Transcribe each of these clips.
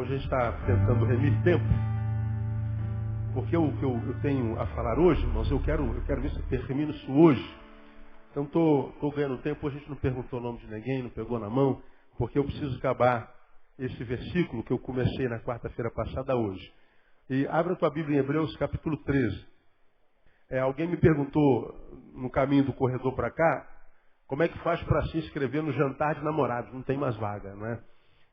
a gente está tentando remir tempo, porque o que eu tenho a falar hoje, irmãos, eu quero ver se eu termino isso hoje. Então estou ganhando tempo, a gente não perguntou o nome de ninguém, não pegou na mão, porque eu preciso acabar esse versículo que eu comecei na quarta-feira passada hoje. E abra a tua Bíblia em Hebreus capítulo 13. Alguém me perguntou no caminho do corredor para cá, como é que faz para se inscrever no jantar de namorados? Não tem mais vaga, né?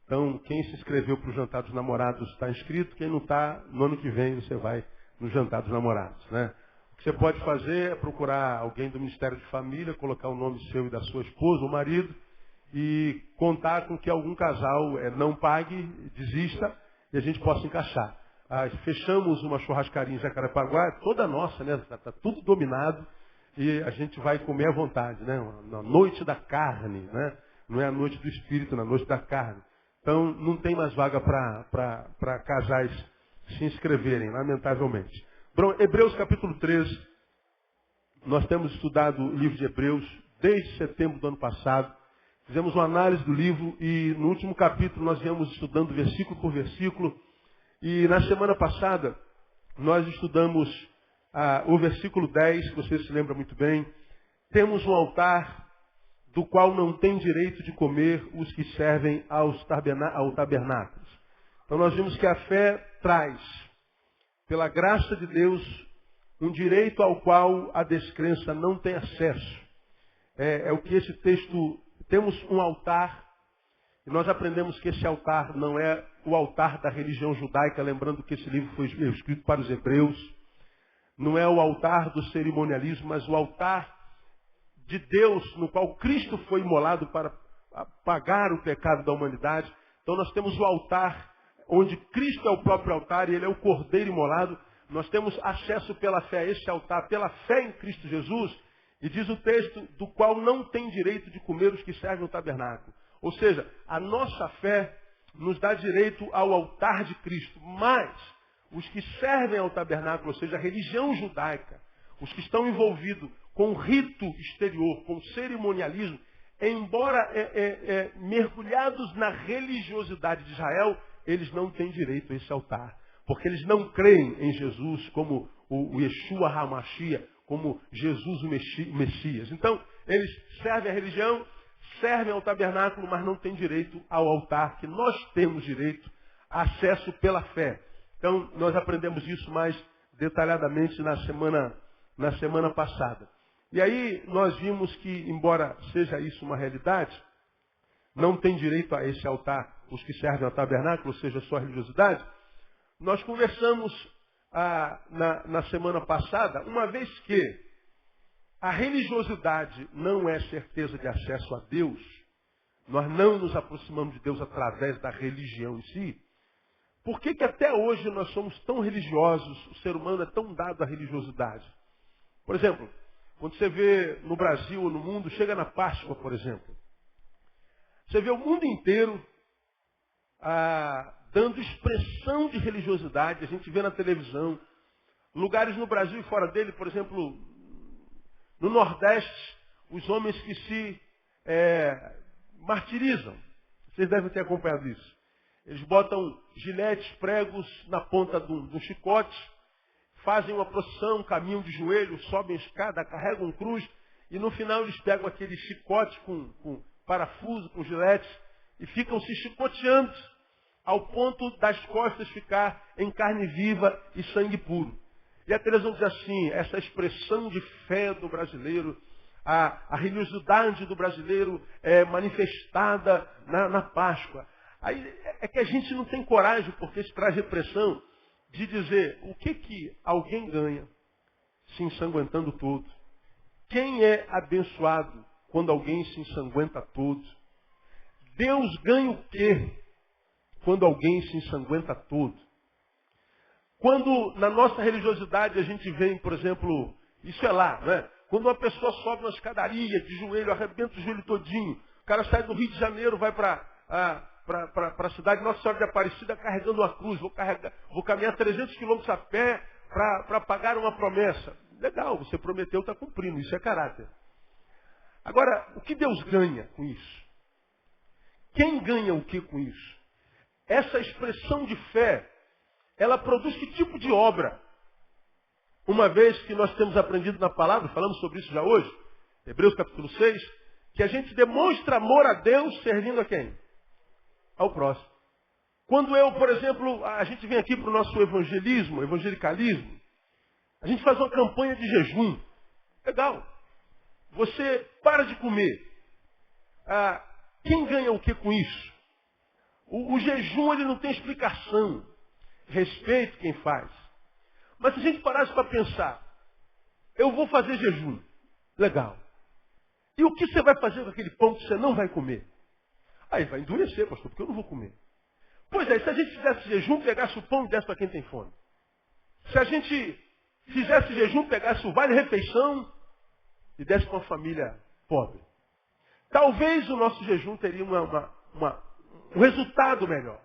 Então, quem se inscreveu para o jantar dos namorados está inscrito, quem não está, no ano que vem você vai no jantar dos namorados, né? O que você pode fazer é procurar alguém do Ministério de Família, colocar o nome seu e da sua esposa ou marido e contar com que algum casal não pague, desista e a gente possa encaixar. Fechamos uma churrascaria em Jacarepaguá, toda nossa, né? Está tudo dominado e a gente vai comer à vontade, né? Na noite da carne, né? Não é a noite do espírito, na noite da carne. Então, não tem mais vaga para casais se inscreverem, lamentavelmente. Hebreus capítulo 13, nós temos estudado o livro de Hebreus desde setembro do ano passado. Fizemos uma análise do livro e no último capítulo nós viemos estudando versículo por versículo. E na semana passada nós estudamos o versículo 10, que você se lembra muito bem. Temos um altar do qual não tem direito de comer os que servem ao tabernáculo. Então nós vimos que a fé traz, pela graça de Deus, um direito ao qual a descrença não tem acesso. É o que esse texto... Temos um altar, e nós aprendemos que esse altar não é o altar da religião judaica, lembrando que esse livro foi escrito para os hebreus. Não é o altar do cerimonialismo, mas o altar de Deus, no qual Cristo foi imolado para pagar o pecado da humanidade. Então nós temos o altar, onde Cristo é o próprio altar e Ele é o cordeiro imolado. Nós temos acesso pela fé a esse altar, pela fé em Cristo Jesus. E diz o texto, do qual não tem direito de comer os que servem no tabernáculo. Ou seja, a nossa fé nos dá direito ao altar de Cristo. Mas os que servem ao tabernáculo, ou seja, a religião judaica, os que estão envolvidos com rito exterior, com cerimonialismo, embora mergulhados na religiosidade de Israel, eles não têm direito a esse altar. Porque eles não creem em Jesus como o Yeshua HaMashiach, como Jesus o Messias. Então, eles servem a religião, servem ao tabernáculo, mas não têm direito ao altar, que nós temos direito a acesso pela fé. Então, nós aprendemos isso mais detalhadamente na semana passada. E aí, nós vimos que, embora seja isso uma realidade, não tem direito a esse altar os que servem ao tabernáculo, ou seja, a sua religiosidade. Nós conversamos na semana passada, uma vez que a religiosidade não é certeza de acesso a Deus, nós não nos aproximamos de Deus através da religião em si. Por que até hoje nós somos tão religiosos, o ser humano é tão dado à religiosidade? Por exemplo, quando você vê no Brasil ou no mundo, chega na Páscoa, por exemplo, você vê o mundo inteiro dando expressão de religiosidade, a gente vê na televisão, lugares no Brasil e fora dele, por exemplo, no Nordeste, os homens que se martirizam. Vocês devem ter acompanhado isso. Eles botam giletes, pregos na ponta de um chicote, fazem uma procissão, caminham de joelho, sobem escada, carregam cruz, e no final eles pegam aquele chicote com parafuso, com giletes, e ficam se chicoteando, ao ponto das costas ficar em carne viva e sangue puro. E a televisão diz assim, essa expressão de fé do brasileiro, a religiosidade do brasileiro é manifestada na Páscoa. Aí é que a gente não tem coragem, porque isso traz repressão, de dizer o que alguém ganha se ensanguentando todo. Quem é abençoado quando alguém se ensanguenta todo? Deus ganha o quê quando alguém se ensanguenta todo? Quando na nossa religiosidade a gente vem, por exemplo, isso é lá, né? Quando uma pessoa sobe uma escadaria de joelho, arrebenta o joelho todinho, o cara sai do Rio de Janeiro, vai para a cidade Nossa Senhora de Aparecida carregando uma cruz, vou caminhar 300 quilômetros a pé para pagar uma promessa. Legal, você prometeu, está cumprindo, isso é caráter. Agora, o que Deus ganha com isso? Quem ganha o que com isso? essa expressão de fé, ela produz que tipo de obra? Uma vez que nós temos aprendido na palavra, falamos sobre isso já hoje, Hebreus capítulo 6, que a gente demonstra amor a Deus servindo a quem? Ao próximo. Quando eu, por exemplo, a gente vem aqui para o nosso evangelicalismo, a gente faz uma campanha de jejum. Legal. Você para de comer. Quem ganha o que com isso? O jejum ele não tem explicação. Respeito quem faz. Mas se a gente parasse para pensar, eu vou fazer jejum. Legal. E o que você vai fazer com aquele pão que você não vai comer? Aí vai endurecer, pastor, porque eu não vou comer. Pois é, se a gente fizesse jejum, pegasse o pão e desse para quem tem fome. Se a gente fizesse jejum, pegasse o vale-refeição e desse para uma família pobre. Talvez o nosso jejum teria um resultado melhor.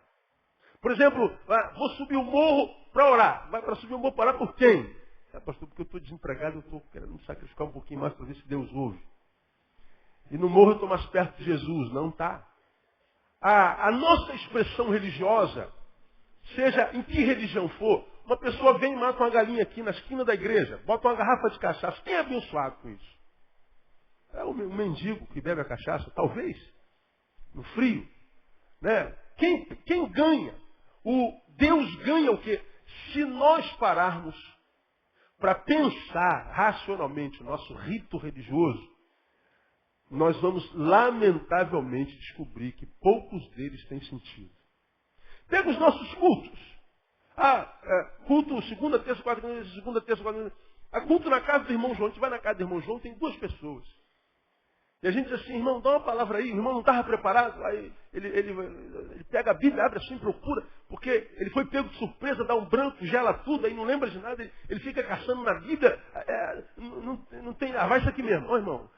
Por exemplo, vou subir o morro para orar. Vai para subir o morro para orar por quem? Pastor, porque eu estou desempregado, eu estou querendo me sacrificar um pouquinho mais para ver se Deus ouve. E no morro eu estou mais perto de Jesus. Não está. A nossa expressão religiosa, seja em que religião for, uma pessoa vem e mata uma galinha aqui na esquina da igreja, bota uma garrafa de cachaça. Quem é abençoado com isso? É o mendigo que bebe a cachaça, talvez, no frio. Né? Quem ganha? Deus ganha o quê? Se nós pararmos para pensar racionalmente o nosso rito religioso, nós vamos lamentavelmente descobrir que poucos deles têm sentido. Pega os nossos cultos. Culto segunda, terça, quarta, segunda, terça, quarta. Culto na casa do irmão João. A gente vai na casa do irmão João, tem 2 pessoas. E a gente diz assim, irmão, dá uma palavra aí. O irmão não estava preparado. Aí ele pega a Bíblia, abre assim, procura. Porque ele foi pego de surpresa, dá um branco, gela tudo, aí não lembra de nada. Ele fica caçando na Bíblia. Não tem, vai isso aqui mesmo. Ó, irmão.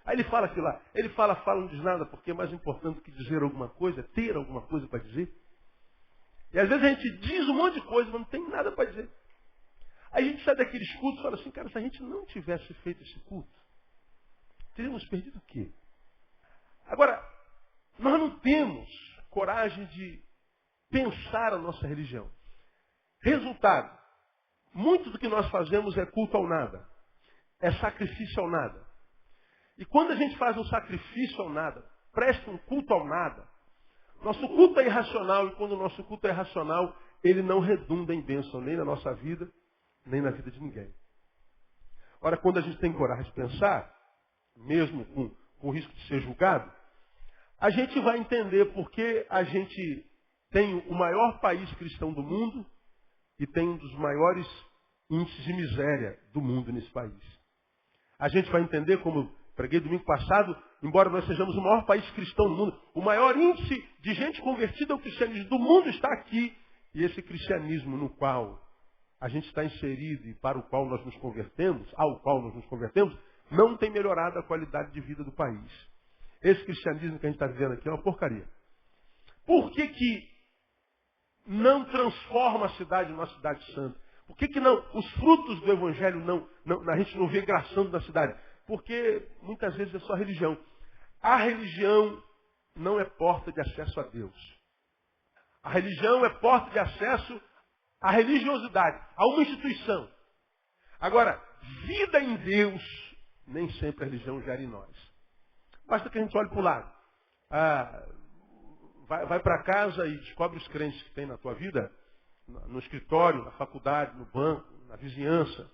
Aí ele fala aquilo lá. Ele fala, não diz nada, porque é mais importante do que dizer alguma coisa, é ter alguma coisa para dizer. E às vezes a gente diz um monte de coisa, mas não tem nada para dizer. Aí a gente sai daqueles cultos e fala assim, cara, se a gente não tivesse feito esse culto, teríamos perdido o quê? Agora, nós não temos coragem de pensar a nossa religião. Resultado, muito do que nós fazemos é culto ao nada. É sacrifício ao nada. E quando a gente faz um sacrifício ao nada, presta um culto ao nada, nosso culto é irracional, e quando o nosso culto é irracional, ele não redunda em bênção nem na nossa vida, nem na vida de ninguém. Ora, quando a gente tem coragem de pensar, mesmo com o risco de ser julgado, a gente vai entender por que a gente tem o maior país cristão do mundo e tem um dos maiores índices de miséria do mundo nesse país. A gente vai entender, como preguei domingo passado, embora nós sejamos o maior país cristão do mundo, o maior índice de gente convertida ao cristianismo do mundo está aqui. E esse cristianismo no qual a gente está inserido e para o qual nós nos convertemos, ao qual nós nos convertemos, não tem melhorado a qualidade de vida do país. Esse cristianismo que a gente está vivendo aqui é uma porcaria. Por que não transforma a cidade numa cidade santa? Por que não, os frutos do evangelho a gente não vê graçando na cidade? Porque muitas vezes é só religião. A religião não é porta de acesso a Deus. A religião é porta de acesso à religiosidade, a uma instituição. Agora, vida em Deus, nem sempre a religião gera em nós. Basta que a gente olhe para o lado. Vai para casa e descobre os crentes que tem na tua vida, no escritório, na faculdade, no banco, na vizinhança,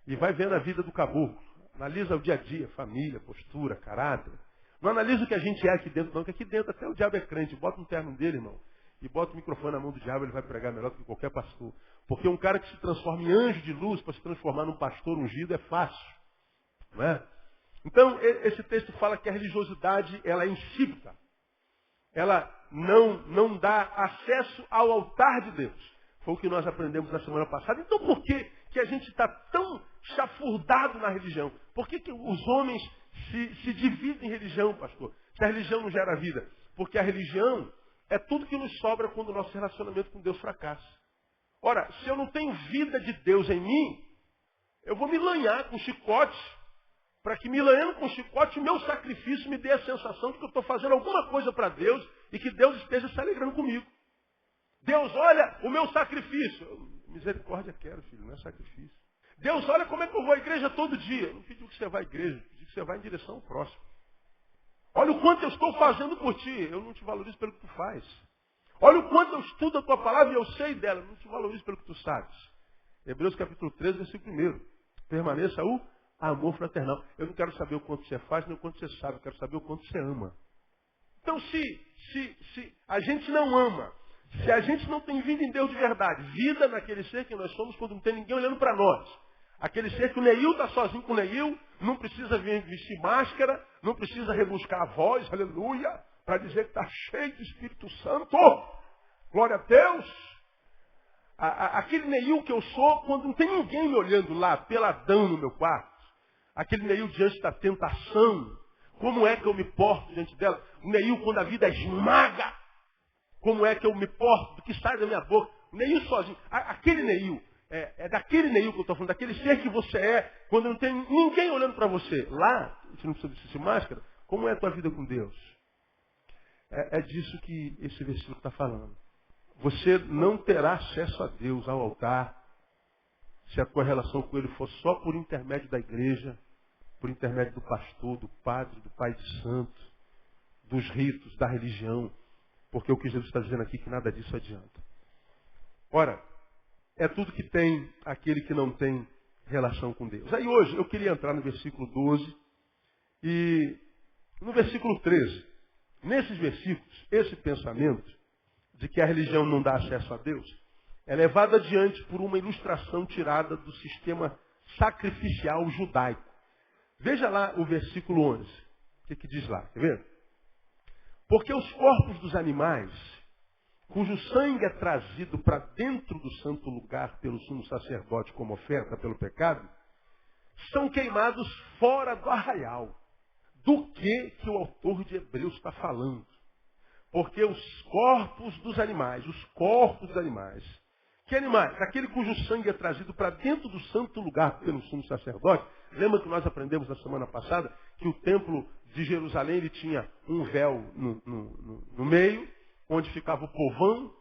e vai vendo a vida do caboclo. Analisa o dia a dia, família, postura, caráter. Não analisa o que a gente é aqui dentro, não, que aqui dentro até o diabo é crente. Bota um terno dele, irmão, e bota o microfone na mão do diabo, ele vai pregar melhor do que qualquer pastor. Porque um cara que se transforma em anjo de luz para se transformar num pastor ungido é fácil. Não é? Então, esse texto fala que a religiosidade ela é insípida. Ela não dá acesso ao altar de Deus. Foi o que nós aprendemos na semana passada. Então, por que a gente está tão chafurdado na religião? Por que os homens se dividem em religião, pastor? Se a religião não gera vida. Porque a religião é tudo que nos sobra quando o nosso relacionamento com Deus fracassa. Ora, se eu não tenho vida de Deus em mim, eu vou me lanhar com chicote, para que me lanhando com chicote, o meu sacrifício me dê a sensação de que eu estou fazendo alguma coisa para Deus e que Deus esteja se alegrando comigo. Deus, olha o meu sacrifício. Misericórdia quero, filho, não é sacrifício. Deus, olha como é que eu vou à igreja todo dia. Eu não pedi que você vá à igreja, eu pedi que você vá em direção ao próximo. Olha o quanto eu estou fazendo por ti. Eu não te valorizo pelo que tu faz. Olha o quanto eu estudo a tua palavra e eu sei dela. Eu não te valorizo pelo que tu sabes. Hebreus capítulo 13, versículo 1. Permaneça o amor fraternal. Eu não quero saber o quanto você faz, nem o quanto você sabe. Eu quero saber o quanto você ama. Então, se a gente não ama, se a gente não tem vida em Deus de verdade, vida naquele ser que nós somos quando não tem ninguém olhando para nós. Aquele ser que o Neil está sozinho com o Neil, não precisa vestir máscara, não precisa rebuscar a voz, aleluia, para dizer que está cheio de Espírito Santo. Glória a Deus. Aquele Neil que eu sou quando não tem ninguém me olhando lá, peladão no meu quarto. Aquele Neil diante da tentação. Como é que eu me porto diante dela? O Neil quando a vida esmaga. Como é que eu me porto do que sai da minha boca? O Neil sozinho. Aquele Neil, é daquele Neil que eu estou falando, daquele ser que você é, quando não tem ninguém olhando para você. Lá, você não precisa vestir máscara, como é a tua vida com Deus? É disso que esse versículo está falando. Você não terá acesso a Deus, ao altar, se a tua relação com Ele for só por intermédio da igreja, por intermédio do pastor, do padre, do pai de santo, dos ritos, da religião. Porque o que Jesus está dizendo aqui é que nada disso adianta. Ora, é tudo que tem aquele que não tem relação com Deus. Aí hoje eu queria entrar no versículo 12 e no versículo 13. Nesses versículos, esse pensamento de que a religião não dá acesso a Deus é levado adiante por uma ilustração tirada do sistema sacrificial judaico. Veja lá o versículo 11. O que diz lá? Quer ver? Porque os corpos dos animais, cujo sangue é trazido para dentro do santo lugar pelo sumo sacerdote como oferta pelo pecado, são queimados fora do arraial. Do que o autor de Hebreus está falando? Porque os corpos dos animais, que animais? Aquele cujo sangue é trazido para dentro do santo lugar pelo sumo sacerdote. Lembra que nós aprendemos na semana passada que o templo de Jerusalém ele tinha um véu no meio, onde ficava o povão,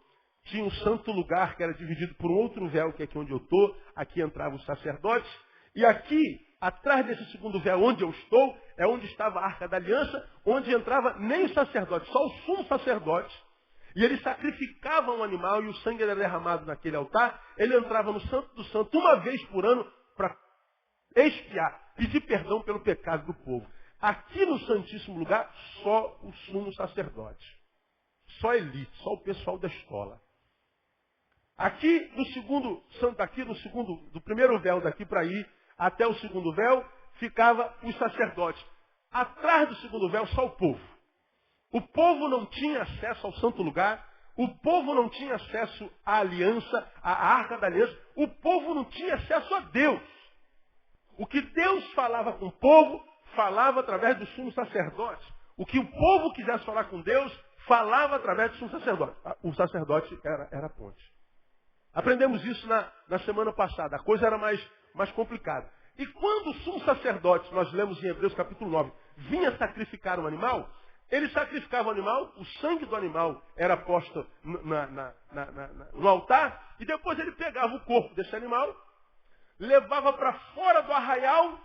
tinha um santo lugar que era dividido por um outro véu, que é aqui onde eu estou, aqui entravam os sacerdotes, e aqui, atrás desse segundo véu onde eu estou, é onde estava a Arca da Aliança, onde entrava nem o sacerdote, só o sumo sacerdote. E ele sacrificava um animal e o sangue era derramado naquele altar. Ele entrava no Santo do Santo uma vez por ano para expiar, pedir perdão pelo pecado do povo. Aqui no Santíssimo Lugar, só o sumo sacerdote. Só a elite, só o pessoal da escola. Aqui no segundo santo, do primeiro véu daqui para ir até o segundo véu, ficava os sacerdotes. Atrás do segundo véu, só o povo. O povo não tinha acesso ao santo lugar, o povo não tinha acesso à aliança, à arca da aliança, o povo não tinha acesso a Deus. O que Deus falava com o povo, falava através do sumo sacerdote. O que o povo quisesse falar com Deus, falava através do sumo sacerdote. O sacerdote era a ponte. Aprendemos isso na semana passada. A coisa era mais complicada. E quando o sumo sacerdote, nós lemos em Hebreus capítulo 9, vinha sacrificar um animal, ele sacrificava o animal, o sangue do animal era posto no altar, e depois ele pegava o corpo desse animal, levava para fora do arraial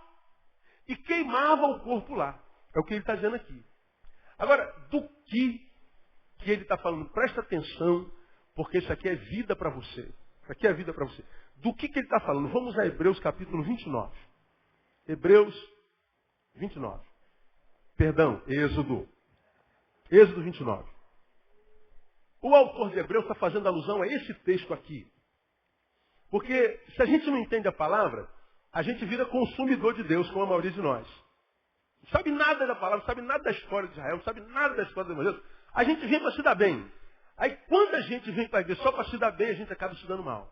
e queimava o corpo lá. É o que ele está dizendo aqui. Agora, do que ele está falando? Presta atenção, porque isso aqui é vida para você. Isso aqui é vida para você. Do que ele está falando? Vamos a Hebreus capítulo 29. Hebreus 29. Perdão, Êxodo 29. O autor de Hebreus está fazendo alusão a esse texto aqui. Porque se a gente não entende a palavra, a gente vira consumidor de Deus, como a maioria de nós. Não sabe nada da palavra, não sabe nada da história de Israel, não sabe nada da história do Evangelho. A gente vem para se dar bem. Aí quando a gente vem para a igreja só para se dar bem, a gente acaba se dando mal.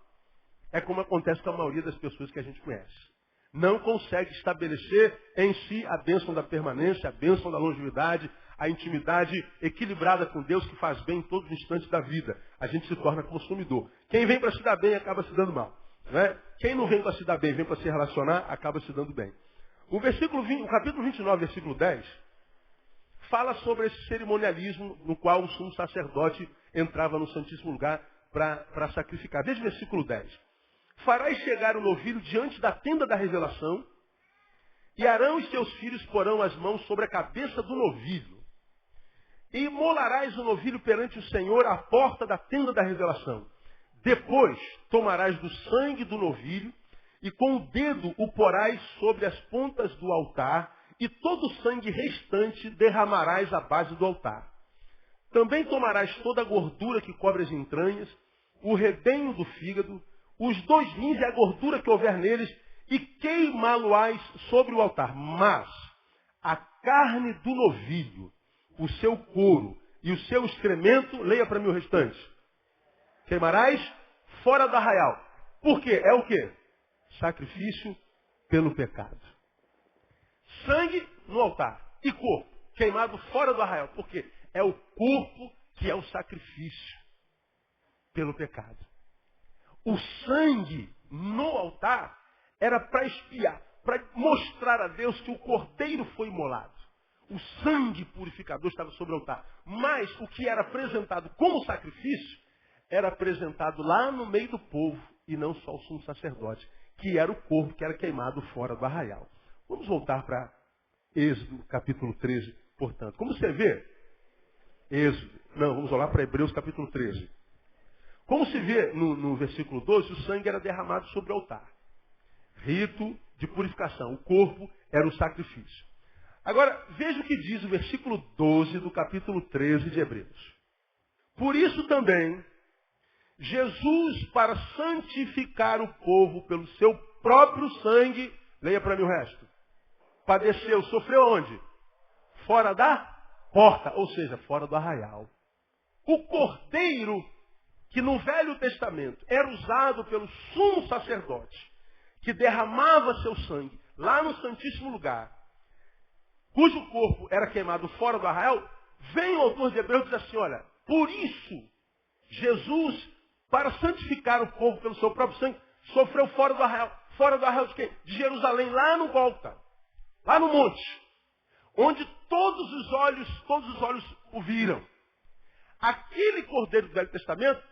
É como acontece com a maioria das pessoas que a gente conhece. Não consegue estabelecer em si a bênção da permanência, a bênção da longevidade, a intimidade equilibrada com Deus que faz bem em todos os instantes da vida. A gente se torna consumidor. Quem vem para se dar bem acaba se dando mal. Não é? Quem não vem para se dar bem, vem para se relacionar, acaba se dando bem. O capítulo 29, versículo 10, fala sobre esse cerimonialismo no qual o sumo sacerdote entrava no Santíssimo Lugar para sacrificar. Veja o versículo 10. Farás chegar o novilho diante da tenda da revelação, e Arão e seus filhos porão as mãos sobre a cabeça do novilho. E imolarás o novilho perante o Senhor à porta da tenda da revelação. Depois tomarás do sangue do novilho, e com o dedo o porás sobre as pontas do altar, e todo o sangue restante derramarás à base do altar. Também tomarás toda a gordura que cobre as entranhas, o redenho do fígado, os 2 rins e a gordura que houver neles, e queimá-lo-ás sobre o altar. Mas a carne do novilho, o seu couro e o seu excremento, leia para mim o restante, queimarás fora do arraial. Por quê? É o quê? Sacrifício pelo pecado. Sangue no altar e corpo queimado fora do arraial. Por quê? É o corpo que é o sacrifício pelo pecado. O sangue no altar era para expiar, para mostrar a Deus que o cordeiro foi imolado. O sangue purificador estava sobre o altar. Mas o que era apresentado como sacrifício era apresentado lá no meio do povo e não só o sumo sacerdote, que era o corpo que era queimado fora do arraial. Vamos voltar para Êxodo, capítulo 13, portanto. Como você vê, vamos olhar para Hebreus, capítulo 13. Como se vê no versículo 12, o sangue era derramado sobre o altar. Rito de purificação. O corpo era o sacrifício. Agora, veja o que diz o versículo 12 do capítulo 13 de Hebreus. Por isso também, Jesus, para santificar o povo pelo seu próprio sangue, leia para mim o resto, padeceu, sofreu onde? Fora da porta, ou seja, fora do arraial. O cordeiro, que no Velho Testamento era usado pelo sumo sacerdote, que derramava seu sangue lá no Santíssimo Lugar, cujo corpo era queimado fora do arraial, vem o autor de Hebreus e diz assim, olha, por isso, Jesus, para santificar o povo pelo seu próprio sangue, sofreu fora do arraial. Fora do arraial de quem? De Jerusalém, lá no Gólgota, lá no monte, onde todos os olhos o viram. Aquele cordeiro do Velho Testamento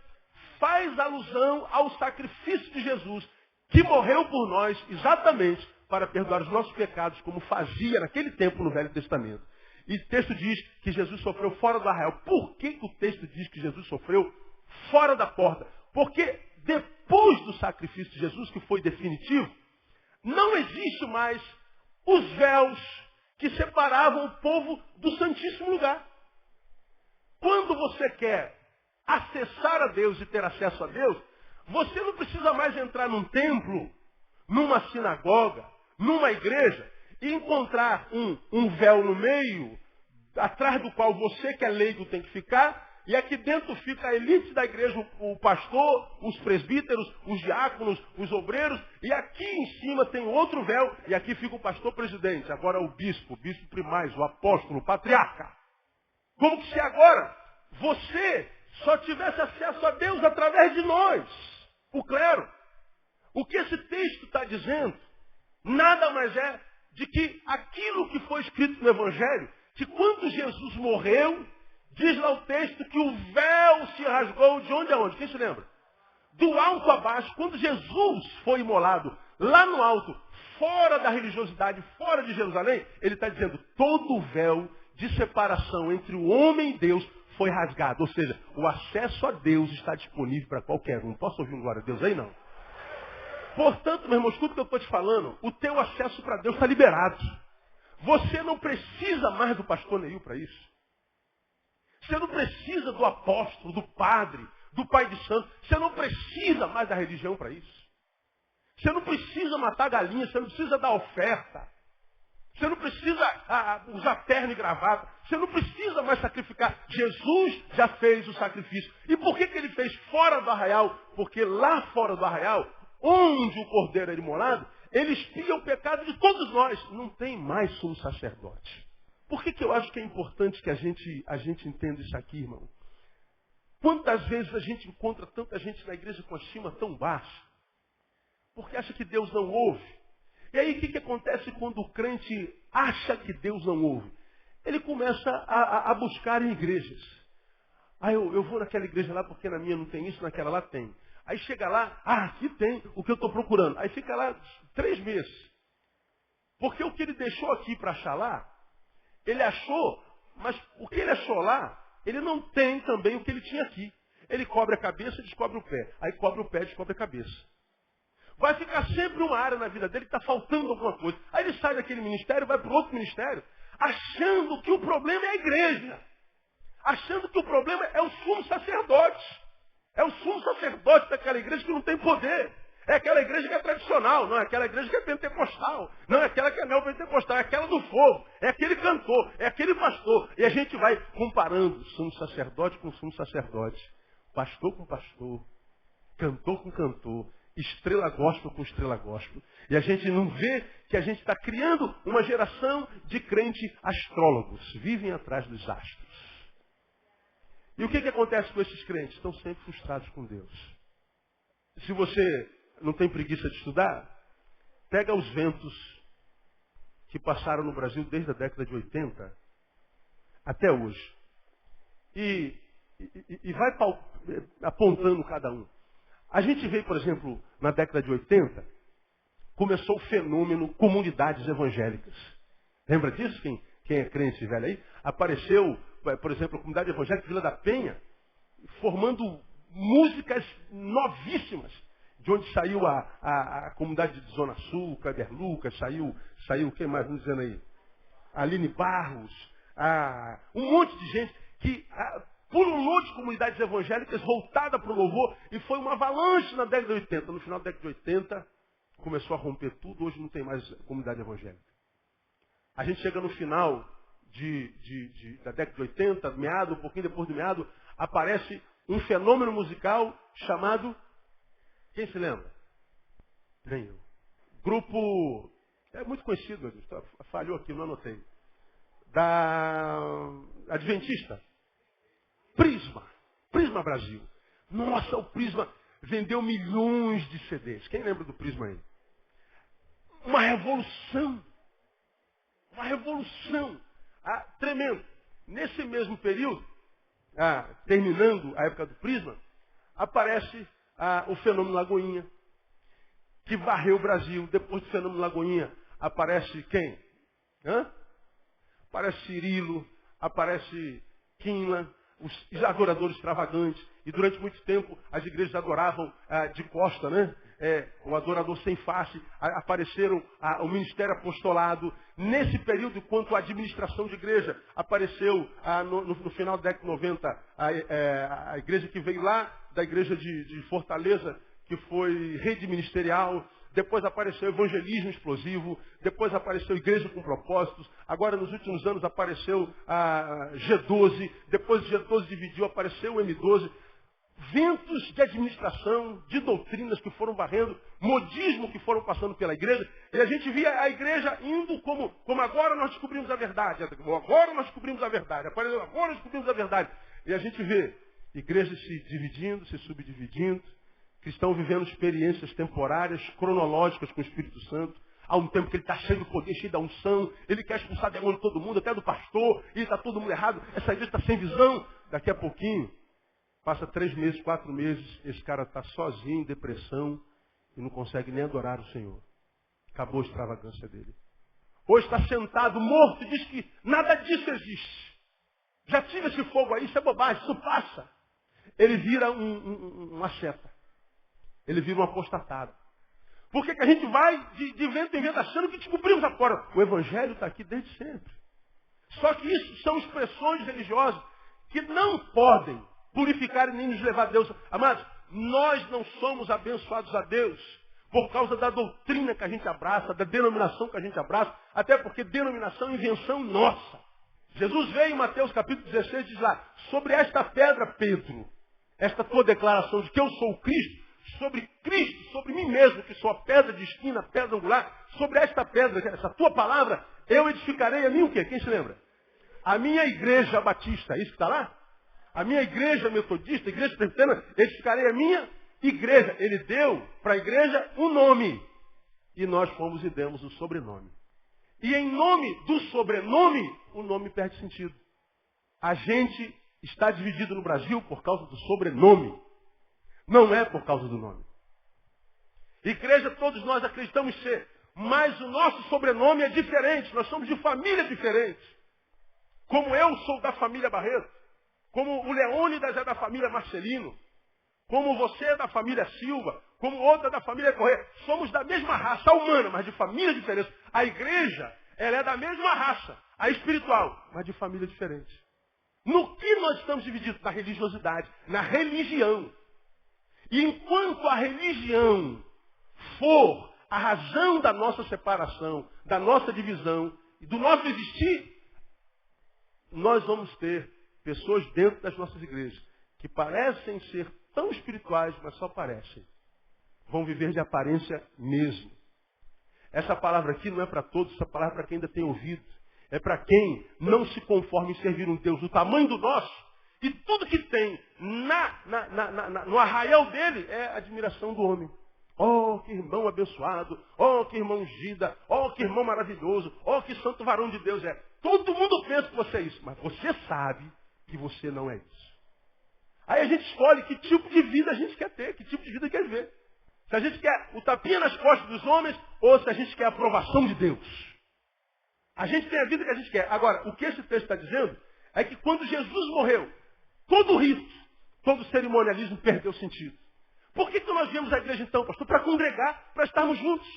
faz alusão ao sacrifício de Jesus, que morreu por nós exatamente para perdoar os nossos pecados, como fazia naquele tempo no Velho Testamento. E o texto diz que Jesus sofreu fora do arraial. Por que o texto diz que Jesus sofreu fora da porta? Porque depois do sacrifício de Jesus, que foi definitivo, não existe mais os véus que separavam o povo do Santíssimo Lugar. Quando você quer acessar a Deus e ter acesso a Deus, você não precisa mais entrar num templo, numa sinagoga, numa igreja, e encontrar um véu no meio, atrás do qual você que é leigo tem que ficar, e aqui dentro fica a elite da igreja, o pastor, os presbíteros, os diáconos, os obreiros, e aqui em cima tem outro véu, e aqui fica o pastor presidente, agora o bispo primaz, o apóstolo, o patriarca. Como que se agora você só tivesse acesso a Deus através de nós, o clero. O que esse texto está dizendo nada mais é de que aquilo que foi escrito no Evangelho, que quando Jesus morreu, diz lá o texto que o véu se rasgou de onde a onde? Quem se lembra? Do alto a baixo. Quando Jesus foi imolado lá no alto, fora da religiosidade, fora de Jerusalém, ele está dizendo, todo o véu de separação entre o homem e Deus foi rasgado. Ou seja, o acesso a Deus está disponível para qualquer um. Posso ouvir um glória a Deus aí? Não. Portanto, meu irmão, escuta o que eu estou te falando. O teu acesso para Deus está liberado. Você não precisa mais do pastor Neil para isso. Você não precisa do apóstolo, do padre, do pai de santo. Você não precisa mais da religião para isso. Você não precisa matar galinha, você não precisa dar oferta. Você não precisa usar terno e gravata. Você não precisa mais sacrificar. Jesus já fez o sacrifício. E por que ele fez fora do arraial? Porque lá fora do arraial, onde o cordeiro era imolado, ele expia o pecado de todos nós. Não tem mais sumo sacerdote. Por que eu acho que é importante que a gente entenda isso aqui, irmão? Quantas vezes a gente encontra tanta gente na igreja com a estima tão baixa? Porque acha que Deus não ouve. E aí o que acontece quando o crente acha que Deus não ouve? Ele começa a buscar em igrejas. Ah, eu vou naquela igreja lá porque na minha não tem isso, naquela lá tem. Aí chega lá, aqui tem o que eu estou procurando. Aí fica lá 3 meses. Porque o que ele deixou aqui para achar lá, ele achou, mas o que ele achou lá, ele não tem também o que ele tinha aqui. Ele cobre a cabeça e descobre o pé. Aí cobre o pé e descobre a cabeça. Vai ficar sempre uma área na vida dele que está faltando alguma coisa. Aí ele sai daquele ministério, vai para outro ministério, achando que o problema é a igreja. Achando que o problema é o sumo sacerdote. É o sumo sacerdote daquela igreja que não tem poder. É aquela igreja que é tradicional, não é aquela igreja que é pentecostal. Não é aquela que é neopentecostal, é aquela do fogo. É aquele cantor, é aquele pastor. E a gente vai comparando sumo sacerdote com sumo sacerdote. Pastor com pastor. Cantor com cantor. Estrela gospel com estrela gospel. E a gente não vê que a gente está criando uma geração de crente astrólogos. Vivem atrás dos astros. E o que acontece com esses crentes? Estão sempre frustrados com Deus. Se você não tem preguiça de estudar, pega os ventos que passaram no Brasil desde a década de 80 até hoje. E vai apontando cada um. A gente vê, por exemplo, na década de 80, começou o fenômeno comunidades evangélicas. Lembra disso? Quem é crente velho aí? Apareceu, por exemplo, a comunidade evangélica Vila da Penha, formando músicas novíssimas, de onde saiu a comunidade de Zona Sul, Kleber Lucas, saiu quem mais nos dizendo aí? Aline Barros, um monte de gente que pululou de comunidades evangélicas voltada para o louvor, e foi uma avalanche na década de 80. No final da década de 80, começou a romper tudo, hoje não tem mais comunidade evangélica. A gente chega no final da década de 80, um pouquinho depois do meado, aparece um fenômeno musical chamado, quem se lembra? Nem eu. Grupo, é muito conhecido, meu Deus, falhou aqui, não anotei. Da Adventista. Prisma Brasil. Nossa, o Prisma vendeu milhões de CDs. Quem lembra do Prisma aí? Uma revolução. Tremendo. Nesse mesmo período, terminando a época do Prisma, aparece o fenômeno Lagoinha, que varreu o Brasil. Depois do fenômeno Lagoinha, aparece quem? Aparece Cirilo, aparece Quinlan, os adoradores extravagantes. E durante muito tempo as igrejas adoravam de costa, né? O adorador sem face. Apareceram o ministério apostolado. Nesse período, enquanto a administração de igreja apareceu no final da década de 90, a igreja que veio lá da igreja de Fortaleza, que foi rede ministerial. Depois apareceu evangelismo explosivo, depois apareceu igreja com propósitos, agora nos últimos anos apareceu a G12, depois o G12 dividiu, apareceu o M12. Ventos de administração, de doutrinas que foram varrendo, modismo que foram passando pela igreja, e a gente via a igreja indo como agora nós descobrimos a verdade, agora nós descobrimos a verdade, agora nós descobrimos a verdade. E a gente vê igrejas se dividindo, se subdividindo, cristãos vivendo experiências temporárias, cronológicas com o Espírito Santo. Há um tempo que ele está cheio do poder, cheio da unção, ele quer expulsar demônio de todo mundo, até do pastor, e está todo mundo errado, essa igreja está sem visão. Daqui a pouquinho, passa 3 meses, 4 meses, esse cara está sozinho, em depressão, e não consegue nem adorar o Senhor. Acabou a extravagância dele. Hoje está sentado, morto, e diz que nada disso existe. Já tive esse fogo aí, isso é bobagem, isso passa. Ele vira uma seta. Ele vira um apostatado. Por que a gente vai de vento em vento achando que descobrimos agora? O Evangelho está aqui desde sempre. Só que isso são expressões religiosas que não podem purificar e nem nos levar a Deus. Amados, nós não somos abençoados a Deus por causa da doutrina que a gente abraça, da denominação que a gente abraça, até porque denominação é invenção nossa. Jesus veio em Mateus capítulo 16 e diz lá, sobre esta pedra, Pedro, esta tua declaração de que eu sou o Cristo, sobre mim mesmo, que sou a pedra de esquina, a pedra angular, sobre esta pedra, essa tua palavra, eu edificarei a mim o quê? Quem se lembra? A minha igreja batista, isso que está lá? A minha igreja metodista, igreja presbiteriana, edificarei a minha igreja. Ele deu para a igreja um nome. E nós fomos e demos o sobrenome. E em nome do sobrenome, o nome perde sentido. A gente está dividido no Brasil por causa do sobrenome. Não é por causa do nome. Igreja todos nós acreditamos ser, mas o nosso sobrenome é diferente. Nós somos de família diferente. Como eu sou da família Barreto, como o Leônidas é da família Marcelino, como você é da família Silva, como outra é da família Correia. Somos da mesma raça humana, mas de família diferente. A igreja, ela é da mesma raça, a espiritual, mas de família diferente. No que nós estamos divididos? Na religiosidade, na religião. E enquanto a religião for a razão da nossa separação, da nossa divisão e do nosso existir, nós vamos ter pessoas dentro das nossas igrejas que parecem ser tão espirituais, mas só parecem. Vão viver de aparência mesmo. Essa palavra aqui não é para todos, essa palavra é para quem ainda tem ouvido. É para quem não se conforma em servir um Deus do tamanho do nosso, e tudo que tem no arraial dele é admiração do homem. Oh, que irmão abençoado, oh, que irmão ungida, oh, que irmão maravilhoso, oh, que santo varão de Deus é. Todo mundo pensa que você é isso, mas você sabe que você não é isso. Aí a gente escolhe que tipo de vida a gente quer ter, que tipo de vida quer viver. Se a gente quer o tapinha nas costas dos homens, ou se a gente quer a aprovação de Deus. A gente tem a vida que a gente quer. Agora, o que esse texto está dizendo é que quando Jesus morreu, todo rito, todo cerimonialismo perdeu sentido. Por que nós viemos à igreja então, pastor? Para congregar, para estarmos juntos.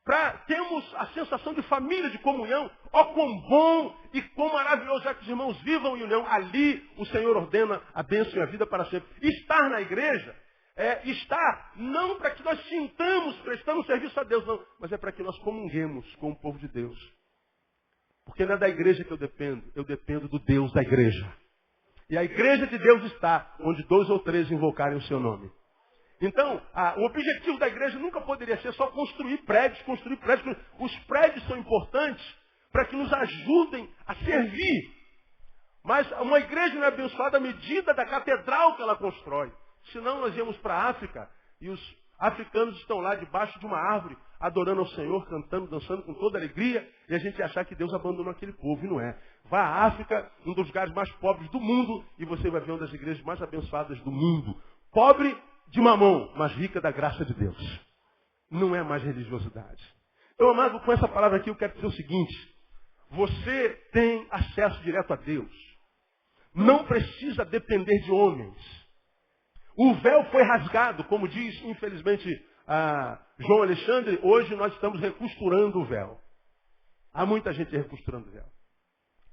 Para termos a sensação de família, de comunhão. Ó, quão bom e quão maravilhoso é que os irmãos vivam em união. Ali o Senhor ordena a bênção e a vida para sempre. Estar na igreja é estar não para que nós sintamos, prestamos serviço a Deus, não. Mas é para que nós comunguemos com o povo de Deus. Porque não é da igreja que eu dependo do Deus da igreja. E a igreja de Deus está onde 2 ou 3 invocarem o seu nome. Então, o objetivo da igreja nunca poderia ser só construir prédios. Os prédios são importantes para que nos ajudem a servir. Mas uma igreja não é abençoada à medida da catedral que ela constrói. Senão nós íamos para a África e os africanos estão lá debaixo de uma árvore, adorando ao Senhor, cantando, dançando com toda alegria, e a gente achar que Deus abandonou aquele povo, e não é. Vá à África, um dos lugares mais pobres do mundo, e você vai ver uma das igrejas mais abençoadas do mundo. Pobre de mamão, mas rica da graça de Deus. Não é mais religiosidade. Então, amado, com essa palavra aqui eu quero dizer o seguinte: você tem acesso direto a Deus. Não precisa depender de homens. O véu foi rasgado, como diz, infelizmente, João Alexandre. Hoje nós estamos recosturando o véu. Há muita gente recosturando o véu.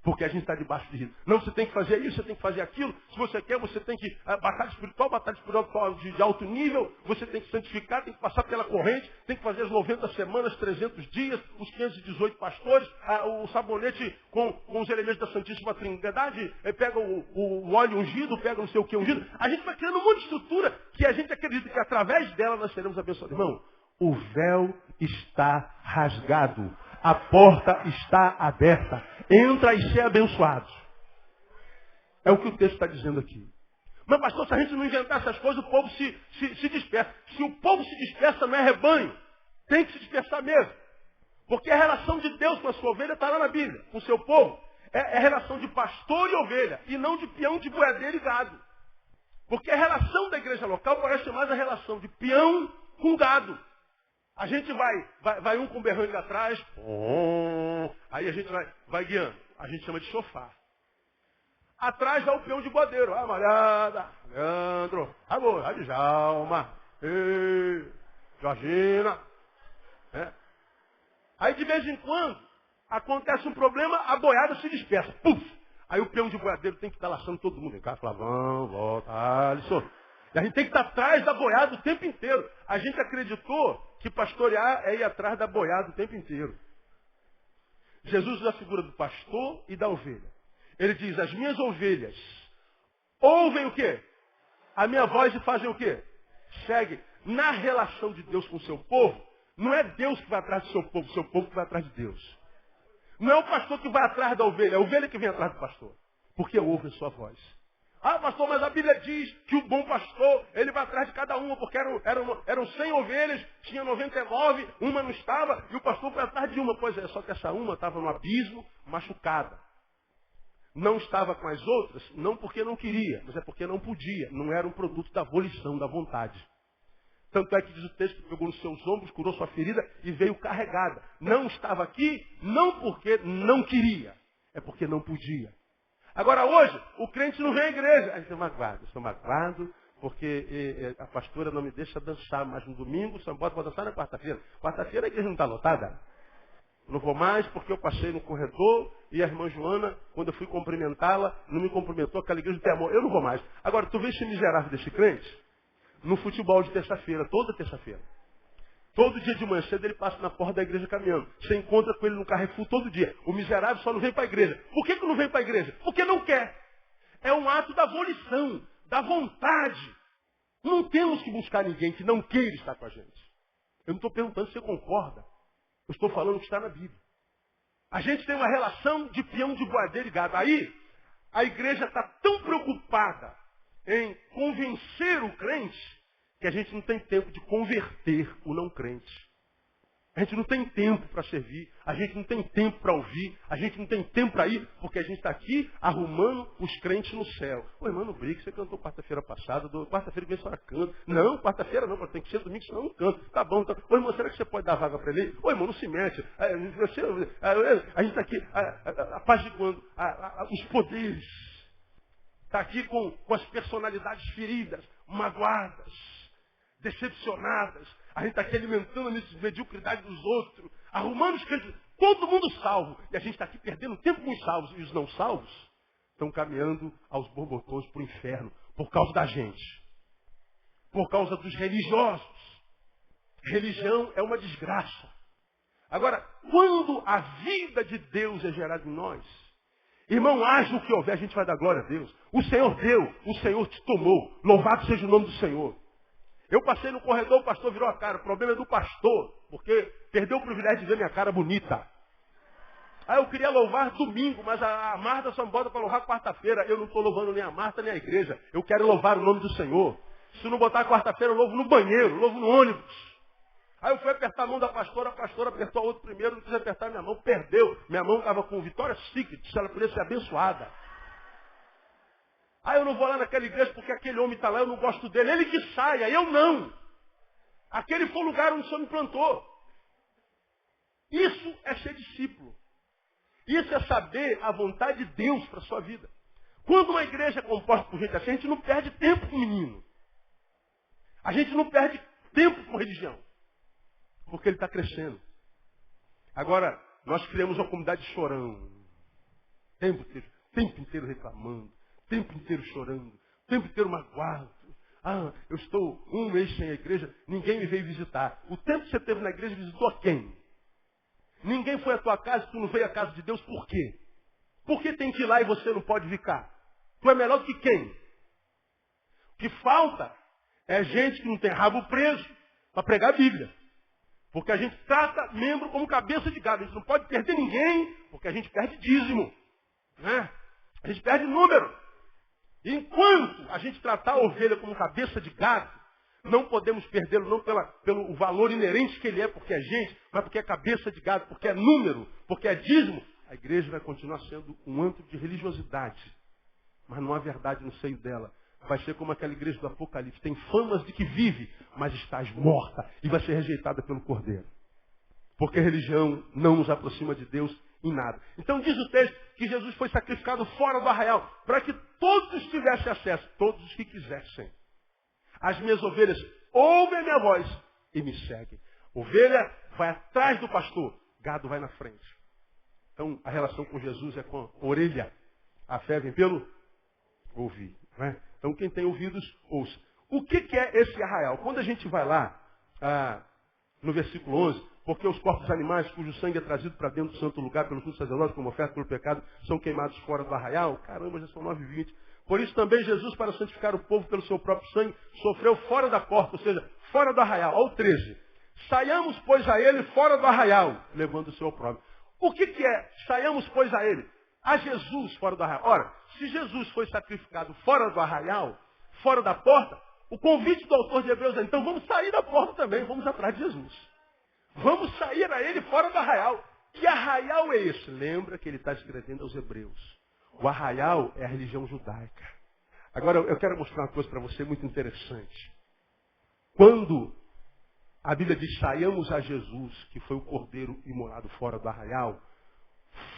Porque a gente está debaixo de rito. Não, você tem que fazer isso, você tem que fazer aquilo. Se você quer, você tem que... batalha espiritual de alto nível. Você tem que santificar, tem que passar pela corrente. Tem que fazer as 90 semanas, 300 dias. Os 518 pastores. O sabonete com os elementos da Santíssima Trindade. Pega o óleo ungido, pega não sei o que ungido. A gente vai criando um monte de estrutura que a gente acredita que através dela nós seremos abençoados. Irmão, o véu está rasgado. A porta está aberta. Entra e seja abençoado. É o que o texto está dizendo aqui. Mas, pastor, se a gente não inventar essas coisas, o povo se dispersa. Se o povo se dispersa, não é rebanho. Tem que se dispersar mesmo. Porque a relação de Deus com a sua ovelha está lá na Bíblia. Com o seu povo. É a relação de pastor e ovelha. E não de peão, de boiadeiro e gado. Porque a relação da igreja local parece mais a relação de peão com gado. A gente vai um com o berrante atrás, aí a gente vai guiando. A gente chama de chofar. Atrás vai o peão de bodeiro. Malhada, Leandro, amor, Djalma, Georgina. Aí de vez em quando acontece um problema, a boiada se dispersa. Puf! Aí o peão de boiadeiro tem que estar laçando todo mundo. Vem cá, Flavão, volta, Alisson. E a gente tem que estar atrás da boiada o tempo inteiro. A gente acreditou que pastorear é ir atrás da boiada o tempo inteiro. Jesus usa a figura do pastor e da ovelha. Ele diz, as minhas ovelhas ouvem o quê? A minha voz e fazem o quê? Segue. Na relação de Deus com o seu povo, não é Deus que vai atrás do seu povo que vai atrás de Deus. Não é o pastor que vai atrás da ovelha, é a ovelha que vem atrás do pastor. Porque ouve a sua voz. Ah, pastor, mas a Bíblia diz que o bom pastor, ele vai atrás de cada uma, porque eram 100 ovelhas, tinha 99, uma não estava, e o pastor foi atrás de uma. Pois é, só que essa uma estava no abismo, machucada. Não estava com as outras, não porque não queria, mas é porque não podia. Não era um produto da volição, da vontade. Tanto é que diz o texto que pegou nos seus ombros, curou sua ferida e veio carregada. Não estava aqui, não porque não queria, é porque não podia. Agora hoje, o crente não vem à igreja. Aí estou magoado, porque a pastora não me deixa dançar mais no domingo, só bota para dançar na quarta-feira. Quarta-feira a igreja não está lotada. Não vou mais porque eu passei no corredor e a irmã Joana, quando eu fui cumprimentá-la, não me cumprimentou, aquela igreja tem amor. Eu não vou mais. Agora, tu vê esse miserável desse crente no futebol de terça-feira, toda terça-feira. Todo dia de manhã cedo ele passa na porta da igreja caminhando. Você encontra com ele no Carrefour todo dia. O miserável só não vem para a igreja. Por que não vem para a igreja? Porque não quer. É um ato da volição, da vontade. Não temos que buscar ninguém que não queira estar com a gente. Eu não estou perguntando se você concorda. Eu estou falando o que está na Bíblia. A gente tem uma relação de peão de boadeiro e gado. Aí, a igreja está tão preocupada em convencer o crente que a gente não tem tempo de converter o não crente. A gente não tem tempo para servir, a gente não tem tempo para ouvir, a gente não tem tempo para ir, porque a gente está aqui arrumando os crentes no céu. Ô irmão, não brigue, você cantou quarta-feira passada, quarta-feira que vem a senhora canta. Não, quarta-feira não, tem que ser domingo, senão eu não canto. Tá bom, então. Ô irmão, será que você pode dar vaga para ele? Ô irmão, não se mete. A gente está aqui apaziguando os poderes. Está aqui com as personalidades feridas, magoadas, decepcionadas. A gente está aqui alimentando a mediocridade dos outros, arrumando os crentes, todo mundo salvo. E a gente está aqui perdendo tempo com os salvos. E os não salvos estão caminhando aos borbotões para o inferno, por causa da gente. Por causa dos religiosos. Religião é uma desgraça. Agora, quando a vida de Deus é gerada em nós, irmão, haja o que houver, a gente vai dar glória a Deus. O Senhor deu, o Senhor te tomou. Louvado seja o nome do Senhor. Eu passei no corredor, o pastor virou a cara. O problema é do pastor, porque perdeu o privilégio de ver minha cara bonita. Aí eu queria louvar domingo, mas a Marta só me bota para louvar quarta-feira. Eu não estou louvando nem a Marta nem a igreja. Eu quero louvar o nome do Senhor. Se não botar quarta-feira, eu louvo no banheiro, louvo no ônibus. Aí eu fui apertar a mão da pastora, a pastora apertou a outra primeiro, não quis apertar minha mão, perdeu. Minha mão estava com Vitória Secret, se ela podia ser abençoada. Aí eu não vou lá naquela igreja porque aquele homem está lá, eu não gosto dele. Ele que saia, eu não. Aquele foi o lugar onde o Senhor me plantou. Isso é ser discípulo. Isso é saber a vontade de Deus para a sua vida. Quando uma igreja é composta por gente assim, a gente não perde tempo com o menino. A gente não perde tempo com religião. Porque ele está crescendo. Agora, nós criamos uma comunidade chorão. Tempo inteiro reclamando. Tempo inteiro chorando. Tempo inteiro magoado. Eu estou um mês sem a igreja, ninguém me veio visitar. O tempo que você teve na igreja, visitou a quem? Ninguém foi à tua casa, tu não veio à casa de Deus, por quê? Por que tem que ir lá e você não pode ficar? Tu é melhor que quem? O que falta é gente que não tem rabo preso para pregar a Bíblia. Porque a gente trata membro como cabeça de gado. A gente não pode perder ninguém, porque a gente perde dízimo. Né? A gente perde número. E enquanto a gente tratar a ovelha como cabeça de gado, não podemos perdê-lo não pelo valor inerente que ele é, porque é gente, mas porque é cabeça de gado, porque é número, porque é dízimo. A igreja vai continuar sendo um antro de religiosidade. Mas não há verdade no seio dela. Vai ser como aquela igreja do Apocalipse. Tem famas de que vive, mas estás morta. E vai ser rejeitada pelo Cordeiro. Porque a religião não nos aproxima de Deus em nada. Então diz o texto que Jesus foi sacrificado fora do arraial. Para que todos tivessem acesso. Todos os que quisessem. As minhas ovelhas ouvem a minha voz e me seguem. Ovelha vai atrás do pastor. Gado vai na frente. Então a relação com Jesus é com a orelha. A fé vem pelo ouvir. Não é? Então quem tem ouvidos, ouça. O que é esse arraial? Quando a gente vai lá, no versículo 11, porque os corpos animais cujo sangue é trazido para dentro do santo lugar pelos justos sacerdotes como oferta pelo pecado, são queimados fora do arraial. Caramba, já são 9h20. Por isso também Jesus, para santificar o povo pelo seu próprio sangue, sofreu fora da porta, ou seja, fora do arraial. Ao 13. Saiamos, pois, a ele fora do arraial, levando o seu próprio. O que é? Saiamos, pois, a ele. A Jesus fora do arraial. Ora, se Jesus foi sacrificado fora do arraial, fora da porta, o convite do autor de Hebreus é, então vamos sair da porta também, vamos atrás de Jesus. Vamos sair a ele fora do arraial. Que arraial é esse? Lembra que ele está escrevendo aos Hebreus. O arraial é a religião judaica. Agora, eu quero mostrar uma coisa para você muito interessante. Quando a Bíblia diz, saiamos a Jesus, que foi o cordeiro imolado fora do arraial,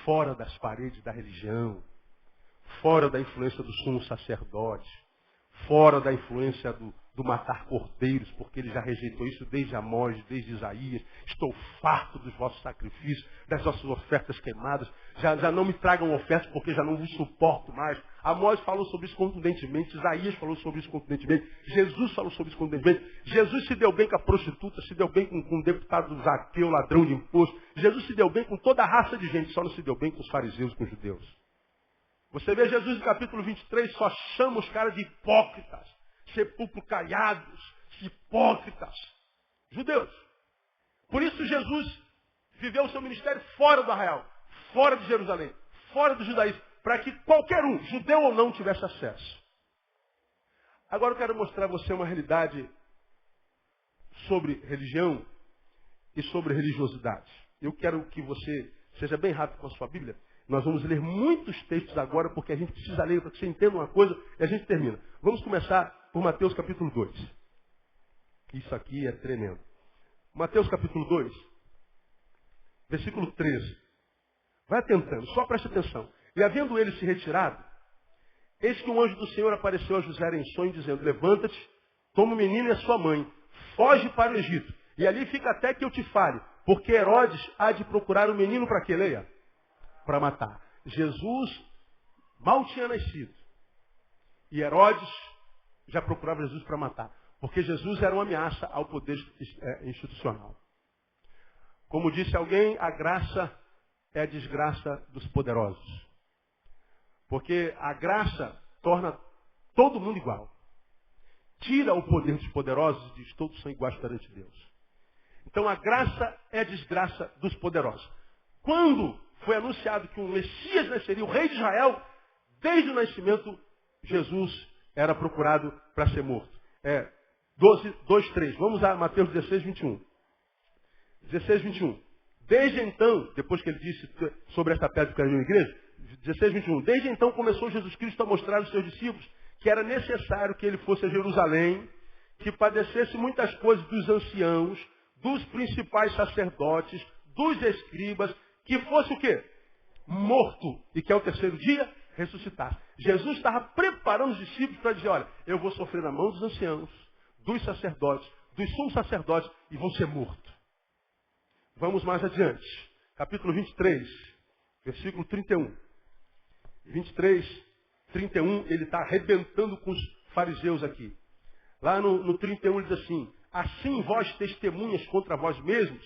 fora das paredes da religião, fora da influência do sumo sacerdote, fora da influência do matar cordeiros, porque ele já rejeitou isso desde Amós, desde Isaías. Estou farto dos vossos sacrifícios, das vossas ofertas queimadas. Já não me tragam ofertas, porque já não vos suporto mais. Amós falou sobre isso contundentemente, Isaías falou sobre isso contundentemente, Jesus falou sobre isso contundentemente. Jesus se deu bem com a prostituta, se deu bem com o deputado Zaqueu, ladrão de imposto. Jesus se deu bem com toda a raça de gente, só não se deu bem com os fariseus e com os judeus. Você vê Jesus no capítulo 23, só chama os caras de hipócritas, sepulcro caiados, hipócritas, judeus. Por isso Jesus viveu o seu ministério fora do arraial, fora de Jerusalém, fora do judaísmo, para que qualquer um, judeu ou não, tivesse acesso. Agora eu quero mostrar a você uma realidade sobre religião e sobre religiosidade. Eu quero que você seja bem rápido com a sua Bíblia. Nós vamos ler muitos textos agora, porque a gente precisa ler para que você entenda uma coisa e a gente termina. Vamos começar por Mateus capítulo 2. Isso aqui é tremendo. Mateus capítulo 2, versículo 13. Vai atentando, só preste atenção. E havendo ele se retirado, eis que um anjo do Senhor apareceu a José em sonho, dizendo, levanta-te, toma o menino e a sua mãe, foge para o Egito, e ali fica até que eu te fale, porque Herodes há de procurar o menino para que leia? Para matar. Jesus mal tinha nascido. E Herodes já procurava Jesus para matar. Porque Jesus era uma ameaça ao poder institucional. Como disse alguém, a graça é a desgraça dos poderosos. Porque a graça torna todo mundo igual. Tira o poder dos poderosos e diz, todos são iguais perante Deus. Então a graça é a desgraça dos poderosos. Quando foi anunciado que o Messias nasceria, o rei de Israel, desde o nascimento, Jesus era procurado para ser morto. 2:3. Vamos a Mateus 16, 21. 16, 21. Desde então, depois que ele disse sobre esta pedra que caiu na igreja, 16, 21. Desde então começou Jesus Cristo a mostrar aos seus discípulos que era necessário que ele fosse a Jerusalém, que padecesse muitas coisas dos anciãos, dos principais sacerdotes, dos escribas, que fosse o quê? Morto. E que ao terceiro dia ressuscitasse. Jesus estava preparando os discípulos para dizer, olha, eu vou sofrer na mão dos anciãos, dos sacerdotes, dos sumos sacerdotes e vou ser morto. Vamos mais adiante. Capítulo 23, versículo 31. 23, 31, ele está arrebentando com os fariseus aqui. Lá no 31 ele diz assim, assim vós testemunhas contra vós mesmos,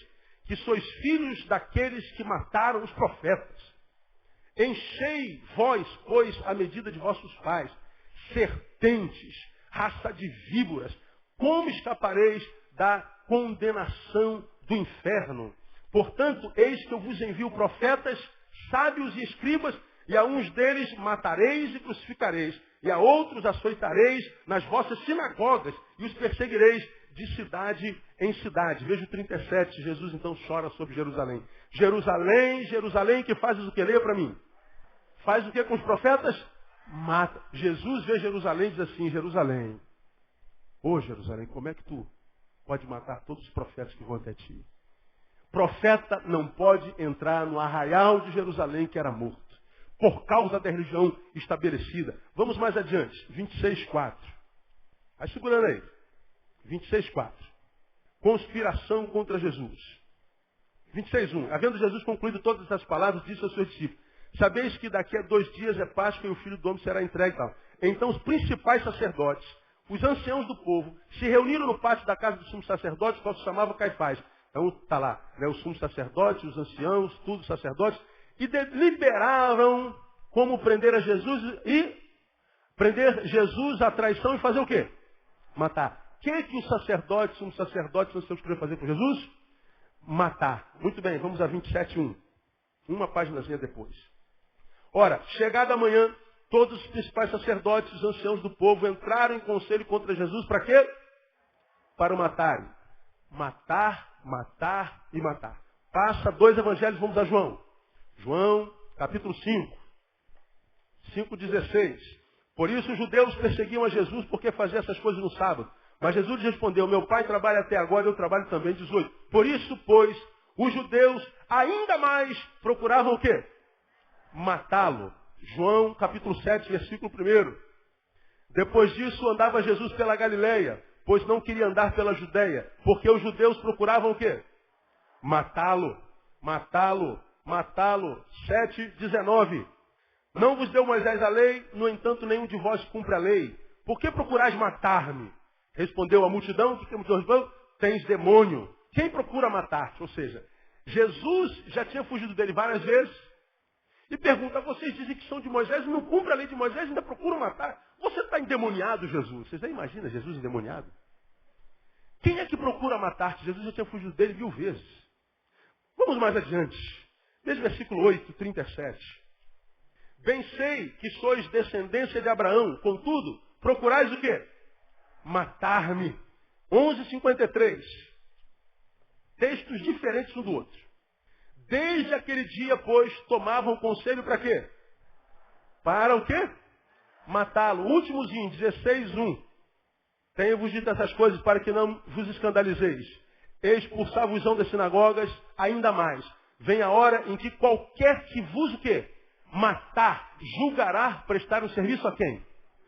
que sois filhos daqueles que mataram os profetas. Enchei vós, pois, a medida de vossos pais, serpentes, raça de víboras, como escapareis da condenação do inferno? Portanto, eis que eu vos envio profetas, sábios e escribas, e a uns deles matareis e crucificareis, e a outros açoitareis nas vossas sinagogas, e os perseguireis de cidade em cidade. Veja o 37, Jesus então chora sobre Jerusalém. Jerusalém, Jerusalém, que fazes o que? Leia para mim. Faz o que com os profetas? Mata. Jesus vê Jerusalém e diz assim, Jerusalém, ô Jerusalém, como é que tu pode matar todos os profetas que vão até ti? Profeta não pode entrar no arraial de Jerusalém que era morto, por causa da religião estabelecida. Vamos mais adiante, 26:4. Vai segurando aí. 26:4. Conspiração contra Jesus. 26:1. Havendo Jesus concluído todas essas palavras, disse aos seus discípulos, sabeis que daqui a 2 dias é Páscoa e o Filho do Homem será entregue. Então os principais sacerdotes, os anciãos do povo, se reuniram no pátio da casa do sumo sacerdote, qual se chamava Caifás. Então está lá, né, os sumos sacerdotes, os anciãos, tudo sacerdotes, e deliberavam como prender a Jesus e prender Jesus à traição e fazer o quê? Matar. O que os sacerdotes, sumos sacerdotes, os anciãos queriam fazer com Jesus? Matar. Muito bem, vamos a 27:1. Uma páginazinha depois. Ora, chegada a manhã, todos os principais sacerdotes, os anciãos do povo, entraram em conselho contra Jesus. Para quê? Para o matarem. Matar, matar e matar. Passa 2 evangelhos, vamos a João. João, capítulo 5. 5,16. Por isso os judeus perseguiam a Jesus porque fazia essas coisas no sábado. Mas Jesus respondeu, meu pai trabalha até agora, eu trabalho também. 18. Por isso, pois, os judeus ainda mais procuravam o quê? Matá-lo. João capítulo 7, versículo 1. Depois disso andava Jesus pela Galileia, pois não queria andar pela Judeia, porque os judeus procuravam o quê? Matá-lo, matá-lo, matá-lo. 7:19. Não vos deu Moisés a lei, no entanto nenhum de vós cumpre a lei. Por que procurais matar-me? Respondeu a multidão, que respondeu, tens demônio. Quem procura matar-te? Ou seja, Jesus já tinha fugido dele várias vezes. E pergunta, vocês dizem que são de Moisés, não cumpre a lei de Moisés, ainda procuram matar. Você está endemoniado, Jesus. Vocês já imaginam Jesus endemoniado? Quem é que procura matar-te? Jesus já tinha fugido dele 1000 vezes. Vamos mais adiante. Veja o versículo 8, 37. Bem sei que sois descendência de Abraão, contudo, procurais o quê? Matar-me. 11:53. Textos diferentes um do outro. Desde aquele dia, pois, tomavam conselho para quê? Para o quê? Matá-lo. Últimozinho, 16:1. Tenho-vos dito essas coisas para que não vos escandalizeis. Expulsar-vos-ão das sinagogas ainda mais. Vem a hora em que qualquer que vos o quê? Matar, julgará, prestar um serviço a quem?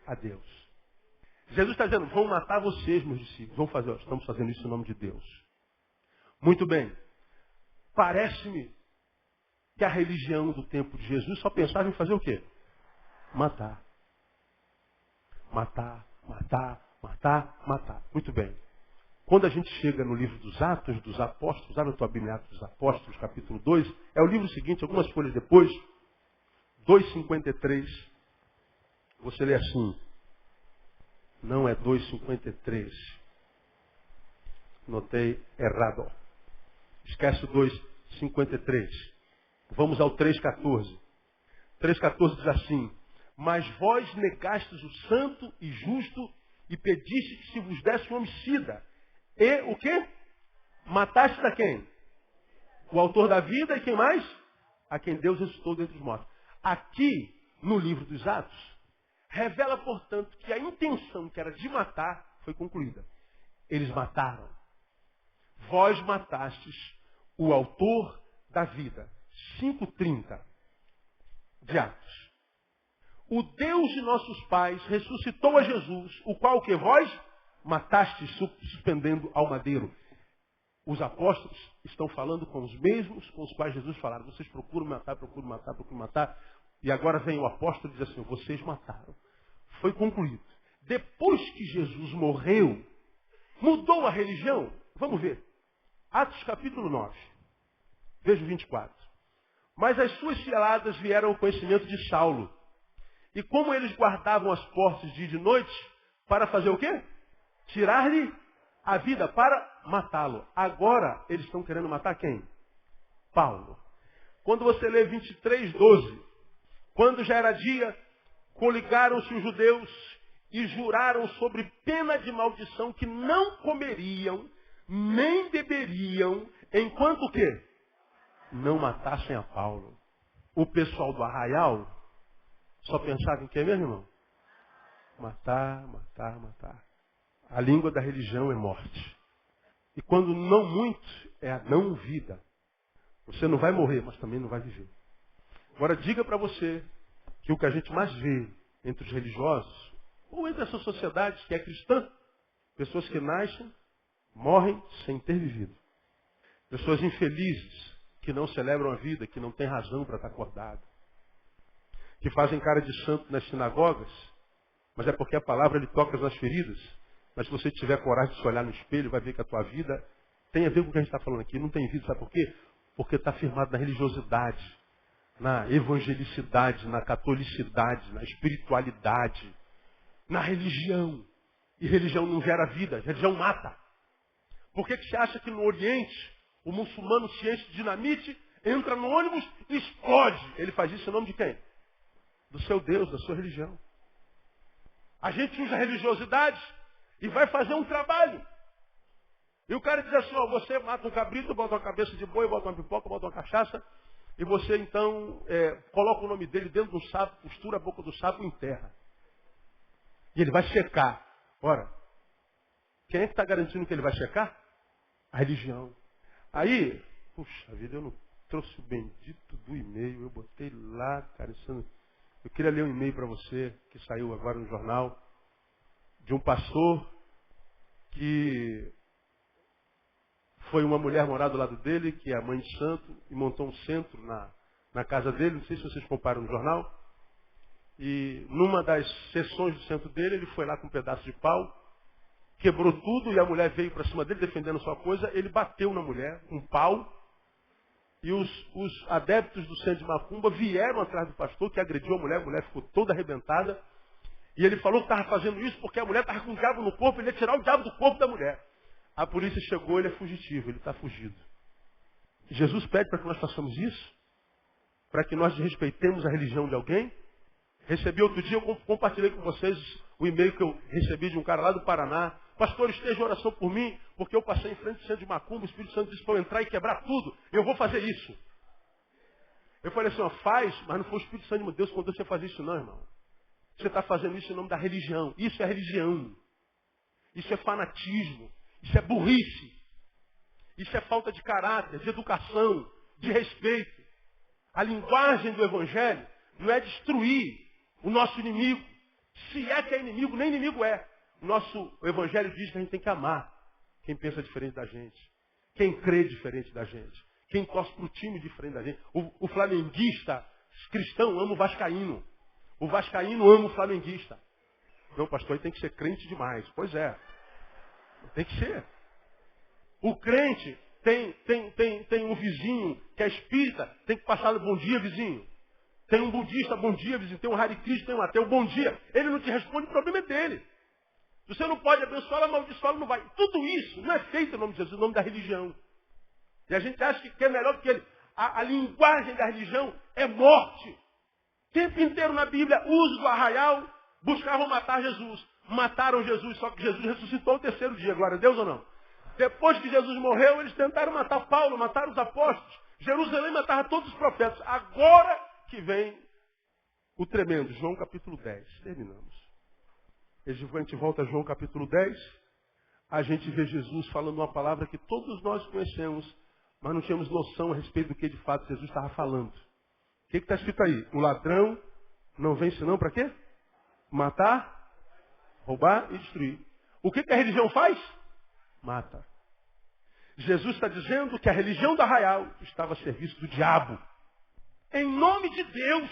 A Deus. Jesus está dizendo, vão matar vocês, meus discípulos. Vão fazer, estamos fazendo isso em nome de Deus. Muito bem. Parece-me que a religião do tempo de Jesus só pensava em fazer o quê? Matar. Matar, matar, matar, matar. Muito bem. Quando a gente chega no livro dos Atos dos Apóstolos, abre a tua Bíblia, Atos dos Apóstolos, capítulo 2, é o livro seguinte, algumas folhas depois, 2:53, você lê assim, não é 2:53, notei errado. Esquece o 2:53. Vamos ao 3:14. 3:14 diz assim, mas vós negastes o santo e justo e pediste que se vos desse um homicida. E o quê? Mataste a quem? O autor da vida e quem mais? A quem Deus ressuscitou dentre os mortos. Aqui, no livro dos Atos, revela, portanto, que a intenção que era de matar foi concluída. Eles mataram. Vós matastes o autor da vida. 5:30 de Atos. O Deus de nossos pais ressuscitou a Jesus, o qual que vós matastes suspendendo ao madeiro. Os apóstolos estão falando com os mesmos com os quais Jesus falaram. Vocês procuram matar, procuram matar, procuram matar. E agora vem o apóstolo e diz assim, vocês mataram. Foi concluído. Depois que Jesus morreu, mudou a religião? Vamos ver. Atos capítulo 9. Veja o 24. Mas as suas ciladas vieram ao conhecimento de Saulo. E como eles guardavam as portas dia e de noite, para fazer o quê? Tirar-lhe a vida, para matá-lo. Agora eles estão querendo matar quem? Paulo. Quando você lê 23:12, quando já era dia, coligaram-se os judeus e juraram sobre pena de maldição que não comeriam, nem beberiam, enquanto o quê? Não matassem a Paulo. O pessoal do arraial só pensava em quê mesmo, irmão? Matar, matar, matar. A língua da religião é morte. E quando não muito, é a não vida. Você não vai morrer, mas também não vai viver. Agora diga para você que o que a gente mais vê entre os religiosos, ou entre essa sociedade que é cristã, pessoas que nascem, morrem sem ter vivido. Pessoas infelizes, que não celebram a vida, que não têm razão para estar acordado. Que fazem cara de santo nas sinagogas, mas é porque a palavra lhe toca nas feridas. Mas se você tiver coragem de se olhar no espelho, vai ver que a tua vida tem a ver com o que a gente está falando aqui. Não tem vida, sabe por quê? Porque está firmado na religiosidade, na evangelicidade, na catolicidade, na espiritualidade, na religião. E religião não gera vida, religião mata. Por que você acha que no Oriente o muçulmano se enche de dinamite, entra no ônibus e explode? Ele faz isso em nome de quem? Do seu Deus, da sua religião. A gente usa a religiosidade e vai fazer um trabalho. E o cara diz assim, ó, você mata um cabrito, bota uma cabeça de boi, bota uma pipoca, bota uma cachaça, e você então coloca o nome dele dentro de um sapo, costura a boca do sapo e enterra. E ele vai checar. Ora, quem é que está garantindo que ele vai checar? A religião. Aí, puxa vida, eu não trouxe o bendito do e-mail, eu botei lá, cara, eu queria ler um e-mail para você, que saiu agora no jornal, de um pastor que foi uma mulher morar do lado dele, que é a mãe de santo, e montou um centro na casa dele, não sei se vocês comparam no jornal, e numa das sessões do centro dele, ele foi lá com um pedaço de pau, quebrou tudo, e a mulher veio para cima dele defendendo sua coisa, ele bateu na mulher, com um pau, e os adeptos do centro de Macumba vieram atrás do pastor, que agrediu a mulher ficou toda arrebentada, e ele falou que estava fazendo isso porque a mulher estava com o diabo no corpo, ele ia tirar o diabo do corpo da mulher. A polícia chegou, ele é fugitivo, ele está fugido. Jesus pede para que nós façamos isso, para que nós respeitemos a religião de alguém. Recebi outro dia, eu compartilhei com vocês o e-mail que eu recebi de um cara lá do Paraná. Pastor, esteja em oração por mim, porque eu passei em frente ao centro de Macumba, o Espírito Santo disse para eu entrar e quebrar tudo. Eu vou fazer isso. Eu falei assim, ó, faz, mas não foi o Espírito Santo de Deus que mandou você fazer isso não, irmão. Você está fazendo isso em nome da religião. Isso é religião. Isso é fanatismo. Isso é burrice. Isso é falta de caráter, de educação, de respeito. A linguagem do Evangelho não é destruir o nosso inimigo. Se é que é inimigo, nem inimigo é. O Evangelho diz que a gente tem que amar quem pensa diferente da gente. Quem crê diferente da gente. Quem torce para o time diferente da gente. O flamenguista cristão ama o vascaíno. O vascaíno ama o flamenguista. Não, pastor, ele tem que ser crente demais. Pois é. Tem que ser. O crente tem um vizinho que é espírita, tem que passar no bom dia, vizinho. Tem um budista, bom dia, vizinho. Tem um Hare Krishna, tem um ateu, bom dia. Ele não te responde, o problema é dele. Você não pode abençoá-lo, amaldiçoá-lo, não vai. Tudo isso não é feito em nome de Jesus, em nome da religião. E a gente acha que é melhor do que ele. A linguagem da religião é morte. O tempo inteiro na Bíblia, uso do arraial, buscavam matar Jesus. Mataram Jesus, só que Jesus ressuscitou no terceiro dia. Glória a Deus ou não? Depois que Jesus morreu, eles tentaram matar Paulo, mataram os apóstolos. Jerusalém matava todos os profetas. Agora que vem o tremendo, João capítulo 10. Terminamos. A gente volta a João capítulo 10. A gente vê Jesus falando uma palavra que todos nós conhecemos, mas não tínhamos noção a respeito do que de fato Jesus estava falando. O que está escrito aí? O ladrão não vem senão para quê? Matar, roubar e destruir. O que a religião faz? Mata. Jesus está dizendo que a religião do arraial estava a serviço do diabo. Em nome de Deus,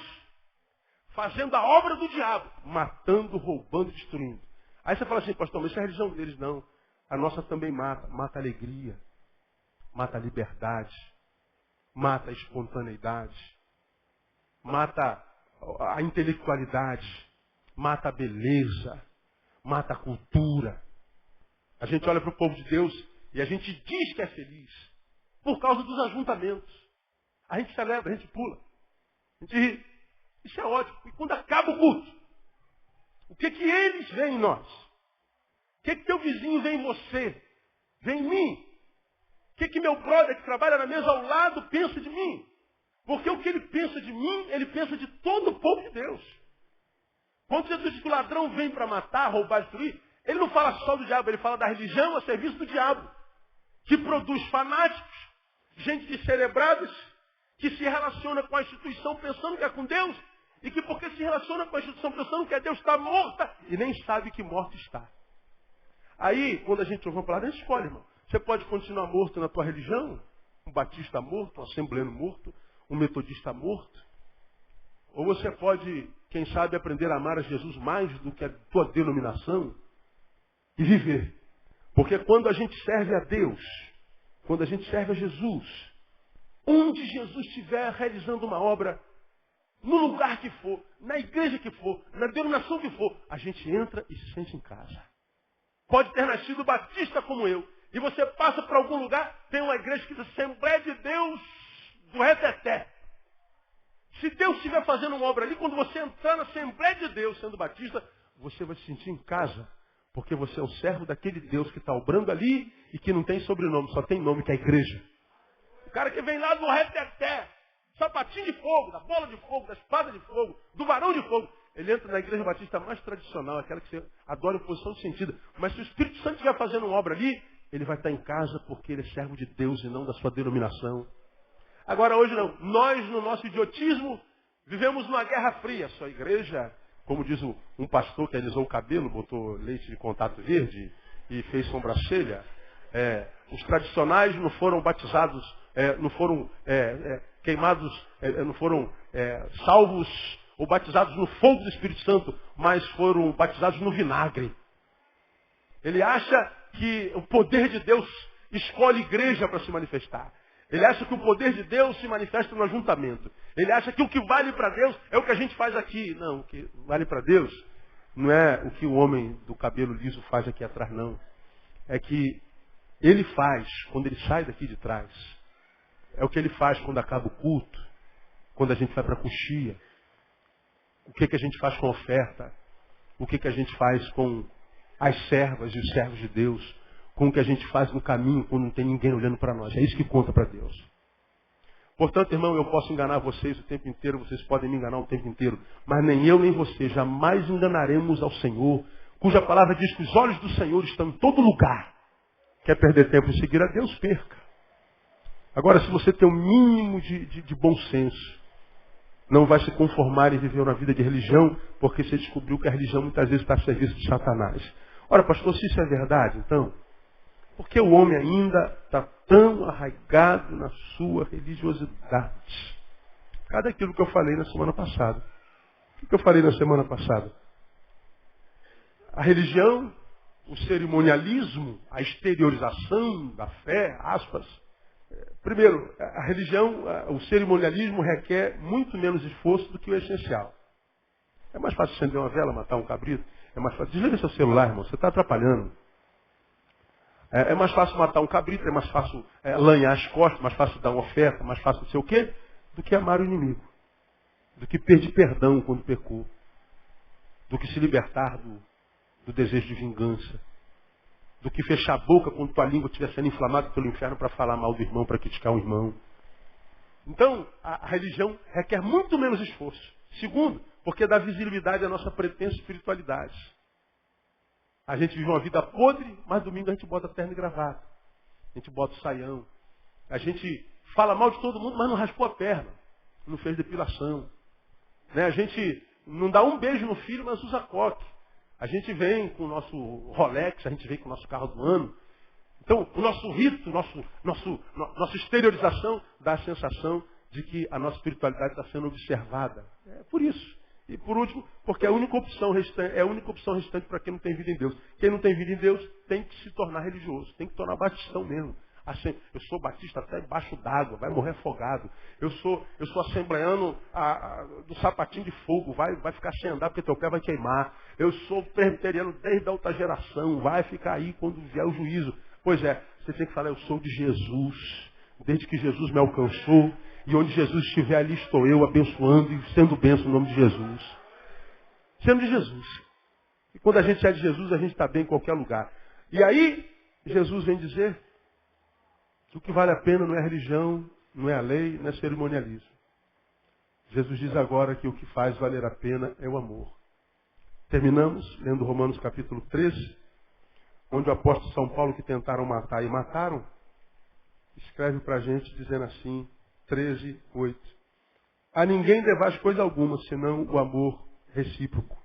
fazendo a obra do diabo, matando, roubando e destruindo. Aí você fala assim, pastor, mas isso é a religião deles. Não. A nossa também mata. Mata a alegria, mata a liberdade, mata a espontaneidade, mata a intelectualidade, mata a beleza, mata a cultura. A gente olha para o povo de Deus e a gente diz que é feliz por causa dos ajuntamentos. A gente celebra, a gente pula, a gente ri. Isso é ótimo. E quando acaba o culto, o que eles veem em nós? O que teu vizinho vê em você? Vê em mim? O que meu brother que trabalha na mesa ao lado pensa de mim? Porque o que ele pensa de mim, ele pensa de todo o povo de Deus. Quando Jesus diz que o ladrão vem para matar, roubar, destruir, ele não fala só do diabo, ele fala da religião a serviço do diabo. Que produz fanáticos, gente descerebradas, que se relaciona com a instituição pensando que é com Deus, e que porque se relaciona com a instituição pensando que é Deus, está morta, e nem sabe que morta está. Aí, quando a gente ouve uma palavra, a gente escolhe, irmão. Você pode continuar morto na tua religião, um batista morto, um assembleano morto, um metodista morto, ou você pode, quem sabe, aprender a amar a Jesus mais do que a tua denominação e viver. Porque quando a gente serve a Deus, quando a gente serve a Jesus, onde Jesus estiver realizando uma obra, no lugar que for, na igreja que for, na denominação que for, a gente entra e se sente em casa. Pode ter nascido batista como eu, e você passa para algum lugar, tem uma igreja que diz Assembleia de Deus do Reteté. Se Deus estiver fazendo uma obra ali, quando você entrar na Assembleia de Deus sendo batista, você vai se sentir em casa. Porque você é o servo daquele Deus que está obrando ali e que não tem sobrenome, só tem nome, que é a igreja. O cara que vem lá do Reteté, sapatinho de fogo, da bola de fogo, da espada de fogo, do varão de fogo. Ele entra na igreja batista mais tradicional, aquela que você adora em posição de sentido. Mas se o Espírito Santo estiver fazendo uma obra ali, ele vai estar em casa porque ele é servo de Deus e não da sua denominação. Agora hoje não. Nós, no nosso idiotismo, vivemos numa guerra fria. Sua igreja, como diz um pastor que alisou o cabelo, botou leite de contato verde e fez sobrancelha, os tradicionais não foram batizados, não foram queimados, não foram salvos ou batizados no fogo do Espírito Santo, mas foram batizados no vinagre. Ele acha que o poder de Deus escolhe igreja para se manifestar. Ele acha que o poder de Deus se manifesta no ajuntamento. Ele acha que o que vale para Deus é o que a gente faz aqui. Não, o que vale para Deus não é o que o homem do cabelo liso faz aqui atrás, não. É que ele faz quando ele sai daqui de trás. É o que ele faz quando acaba o culto, quando a gente vai para a coxia. O que a gente faz com a oferta? O que a gente faz com as servas e os servos de Deus? Com o que a gente faz no caminho quando não tem ninguém olhando para nós? É isso que conta para Deus. Portanto, irmão, eu posso enganar vocês o tempo inteiro, vocês podem me enganar o tempo inteiro, mas nem eu nem você jamais enganaremos ao Senhor, cuja palavra diz que os olhos do Senhor estão em todo lugar. Quer perder tempo em seguir a Deus? Perca. Agora, se você tem o mínimo de bom senso, não vai se conformar em viver uma vida de religião, porque você descobriu que a religião muitas vezes está a serviço de Satanás. Ora, pastor, se isso é verdade, então, por que o homem ainda está tão arraigado na sua religiosidade? Cadê aquilo que eu falei na semana passada? O que eu falei na semana passada? A religião, o cerimonialismo, a exteriorização da fé, aspas. Primeiro, a religião, o cerimonialismo requer muito menos esforço do que o essencial. É mais fácil acender uma vela, matar um cabrito. É mais fácil. Desliga seu celular, irmão, você está atrapalhando. É mais fácil matar um cabrito, é mais fácil lanhar as costas, mais fácil dar uma oferta, mais fácil não sei o quê, do que amar o inimigo. Do que pedir perdão quando pecou. Do que se libertar do desejo de vingança. Do que fechar a boca quando tua língua estiver sendo inflamada pelo inferno para falar mal do irmão, para criticar um irmão. Então, a religião requer muito menos esforço. Segundo, porque dá visibilidade à nossa pretensa espiritualidade. A gente vive uma vida podre, mas domingo a gente bota terno e gravata. A gente bota o saião. A gente fala mal de todo mundo, mas não raspou a perna. Não fez depilação. Né? A gente não dá um beijo no filho, mas usa coque. A gente vem com o nosso Rolex, a gente vem com o nosso carro do ano. Então, o nosso rito, nossa exteriorização dá a sensação de que a nossa espiritualidade está sendo observada. É por isso. E por último, porque é a única opção restante para quem não tem vida em Deus. Quem não tem vida em Deus tem que se tornar religioso, tem que tornar batistão mesmo. Assim, eu sou batista até embaixo d'água, vai morrer afogado. Eu sou assembleano do sapatinho de fogo, vai ficar sem andar porque teu pé vai queimar. Eu sou presbiteriano desde a alta geração, vai ficar aí quando vier o juízo. Pois é, você tem que falar, eu sou de Jesus, desde que Jesus me alcançou, e onde Jesus estiver, ali estou eu, abençoando e sendo bênção no nome de Jesus. Sendo de Jesus. E quando a gente é de Jesus, a gente está bem em qualquer lugar. E aí, Jesus vem dizer que o que vale a pena não é a religião, não é a lei, não é cerimonialismo. Jesus diz agora que o que faz valer a pena é o amor. Terminamos lendo Romanos capítulo 13, onde o apóstolo São Paulo, que tentaram matar e mataram, escreve para a gente dizendo assim, 13, 8. A ninguém devais coisa alguma, senão o amor recíproco.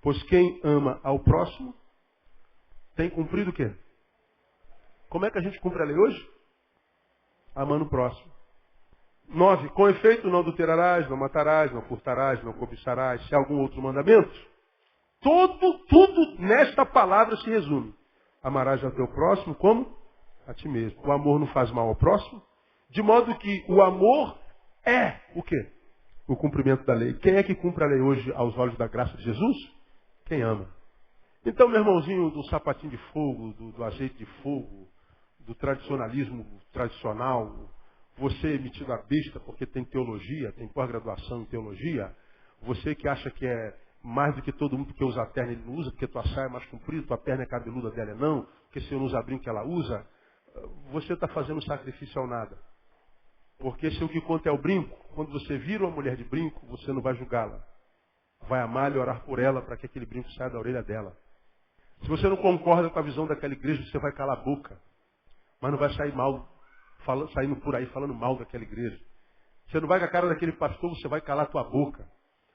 Pois quem ama ao próximo, tem cumprido o quê? Como é que a gente cumpre a lei hoje? Amando o próximo. 9. Com efeito, não adulterarás, não matarás, não furtarás, não cobiçarás. Se há algum outro mandamento? Tudo nesta palavra se resume. Amarás ao teu próximo como? A ti mesmo. O amor não faz mal ao próximo. De modo que o amor é o quê? O cumprimento da lei. Quem é que cumpre a lei hoje aos olhos da graça de Jesus? Quem ama. Então, meu irmãozinho do sapatinho de fogo, do azeite de fogo, do tradicionalismo tradicional, você metido a besta porque tem teologia, tem pós-graduação em teologia, você que acha que é mais do que todo mundo porque usa a perna, ele não usa, porque tua saia é mais comprida, tua perna é cabeluda, dela é não, porque se eu não usar brinco ela usa, você está fazendo sacrifício ao nada. Porque se o que conta é o brinco, quando você vira uma mulher de brinco, você não vai julgá-la. Vai amá-la e orar por ela para que aquele brinco saia da orelha dela. Se você não concorda com a visão daquela igreja, você vai calar a boca. Mas não vai sair saindo por aí falando mal daquela igreja. Você não vai com a cara daquele pastor, você vai calar a tua boca.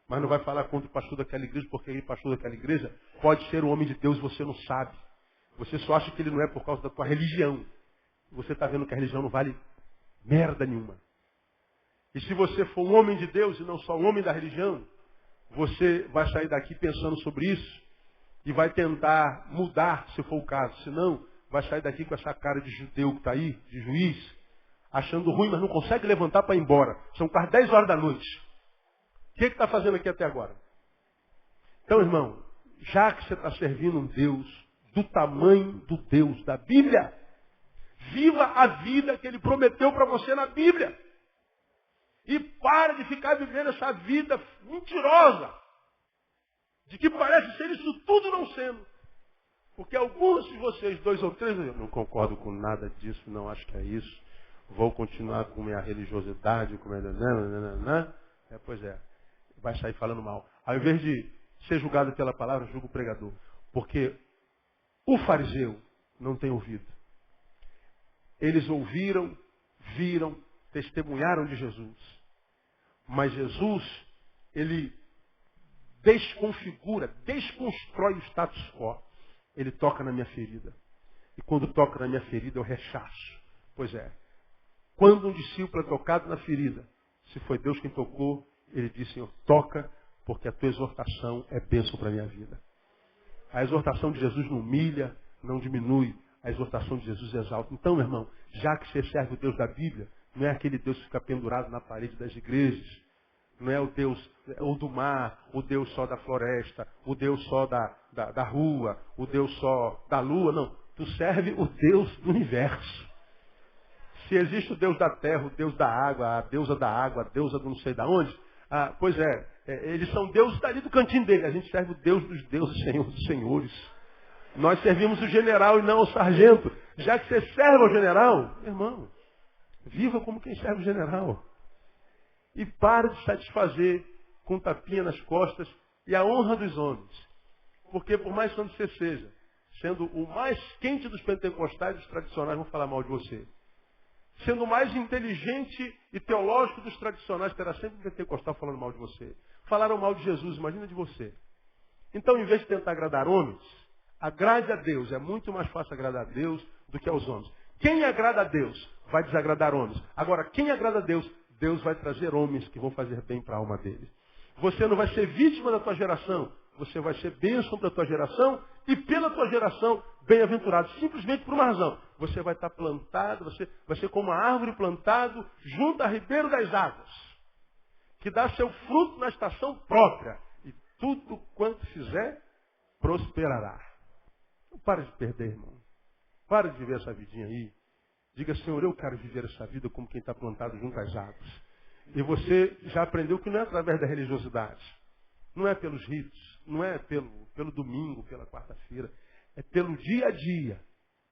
Mas não vai falar contra o pastor daquela igreja, porque aquele pastor daquela igreja pode ser um homem de Deus e você não sabe. Você só acha que ele não é por causa da tua religião. Você está vendo que a religião não vale merda nenhuma. E se você for um homem de Deus e não só um homem da religião, você vai sair daqui pensando sobre isso e vai tentar mudar, se for o caso. Se não, vai sair daqui com essa cara de judeu que está aí, de juiz, achando ruim, mas não consegue levantar para ir embora. São quase 10 horas da noite. O que está fazendo aqui até agora? Então, irmão, já que você está servindo um Deus do tamanho do Deus da Bíblia, viva a vida que Ele prometeu para você na Bíblia. E para de ficar vivendo essa vida mentirosa, de que parece ser isso tudo não sendo. Porque alguns de vocês, 2 ou 3, eu não concordo com nada disso, não acho que é isso. Vou continuar com minha religiosidade, com minha... Pois é, vai sair falando mal. Ao invés de ser julgado pela palavra, julga o pregador. Porque o fariseu não tem ouvido. Eles ouviram, viram, testemunharam de Jesus. Mas Jesus, ele desconfigura, desconstrói o status quo. Ele toca na minha ferida. E quando toca na minha ferida, eu rechaço. Pois é. Quando um discípulo é tocado na ferida, se foi Deus quem tocou, ele diz, Senhor, toca, porque a tua exortação é bênção para a minha vida. A exortação de Jesus não humilha, não diminui. A exortação de Jesus exalta. Então, meu irmão, já que você serve o Deus da Bíblia, não é aquele Deus que fica pendurado na parede das igrejas. Não é o Deus ou do mar, o Deus só da floresta, o Deus só da rua, o Deus só da lua. Não. Tu serve o Deus do universo. Se existe o Deus da terra, o Deus da água, a deusa do não sei da onde, pois é, eles são deuses dali do cantinho dele. A gente serve o Deus dos deuses, Senhor dos senhores. Nós servimos o general e não o sargento. Já que você serve ao general, irmão, viva como quem serve o general. E pare de satisfazer com tapinha nas costas e a honra dos homens. Porque por mais santo você seja, sendo o mais quente dos pentecostais, os tradicionais vão falar mal de você. Sendo o mais inteligente e teológico dos tradicionais, terá sempre um pentecostal falando mal de você. Falaram mal de Jesus, imagina de você. Então, em vez de tentar agradar homens, agrade a Deus. É muito mais fácil agradar a Deus do que aos homens. Quem agrada a Deus vai desagradar homens. Agora, quem agrada a Deus, Deus vai trazer homens que vão fazer bem para a alma dele. Você não vai ser vítima da tua geração. Você vai ser bênção para a tua geração e pela tua geração bem-aventurado. Simplesmente por uma razão. Você vai estar plantado, você vai ser como uma árvore plantado junto a ribeiro das águas, que dá seu fruto na estação própria. E tudo quanto fizer, prosperará. Não para de perder, irmão. Para de viver essa vidinha aí. Diga, Senhor, eu quero viver essa vida como quem está plantado junto às águas. E você já aprendeu que não é através da religiosidade. Não é pelos ritos. Não é pelo domingo, pela quarta-feira. É pelo dia a dia.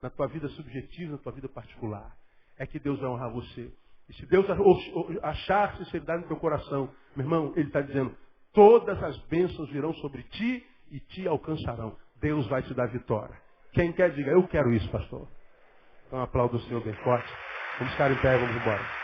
Na tua vida subjetiva, na tua vida particular. É que Deus vai honrar você. E se Deus achar sinceridade no teu coração, meu irmão, Ele está dizendo, todas as bênçãos virão sobre ti e te alcançarão. Deus vai te dar vitória. Quem quer, diga, eu quero isso, pastor. Então aplauda o Senhor bem forte. Vamos ficar em pé, vamos embora.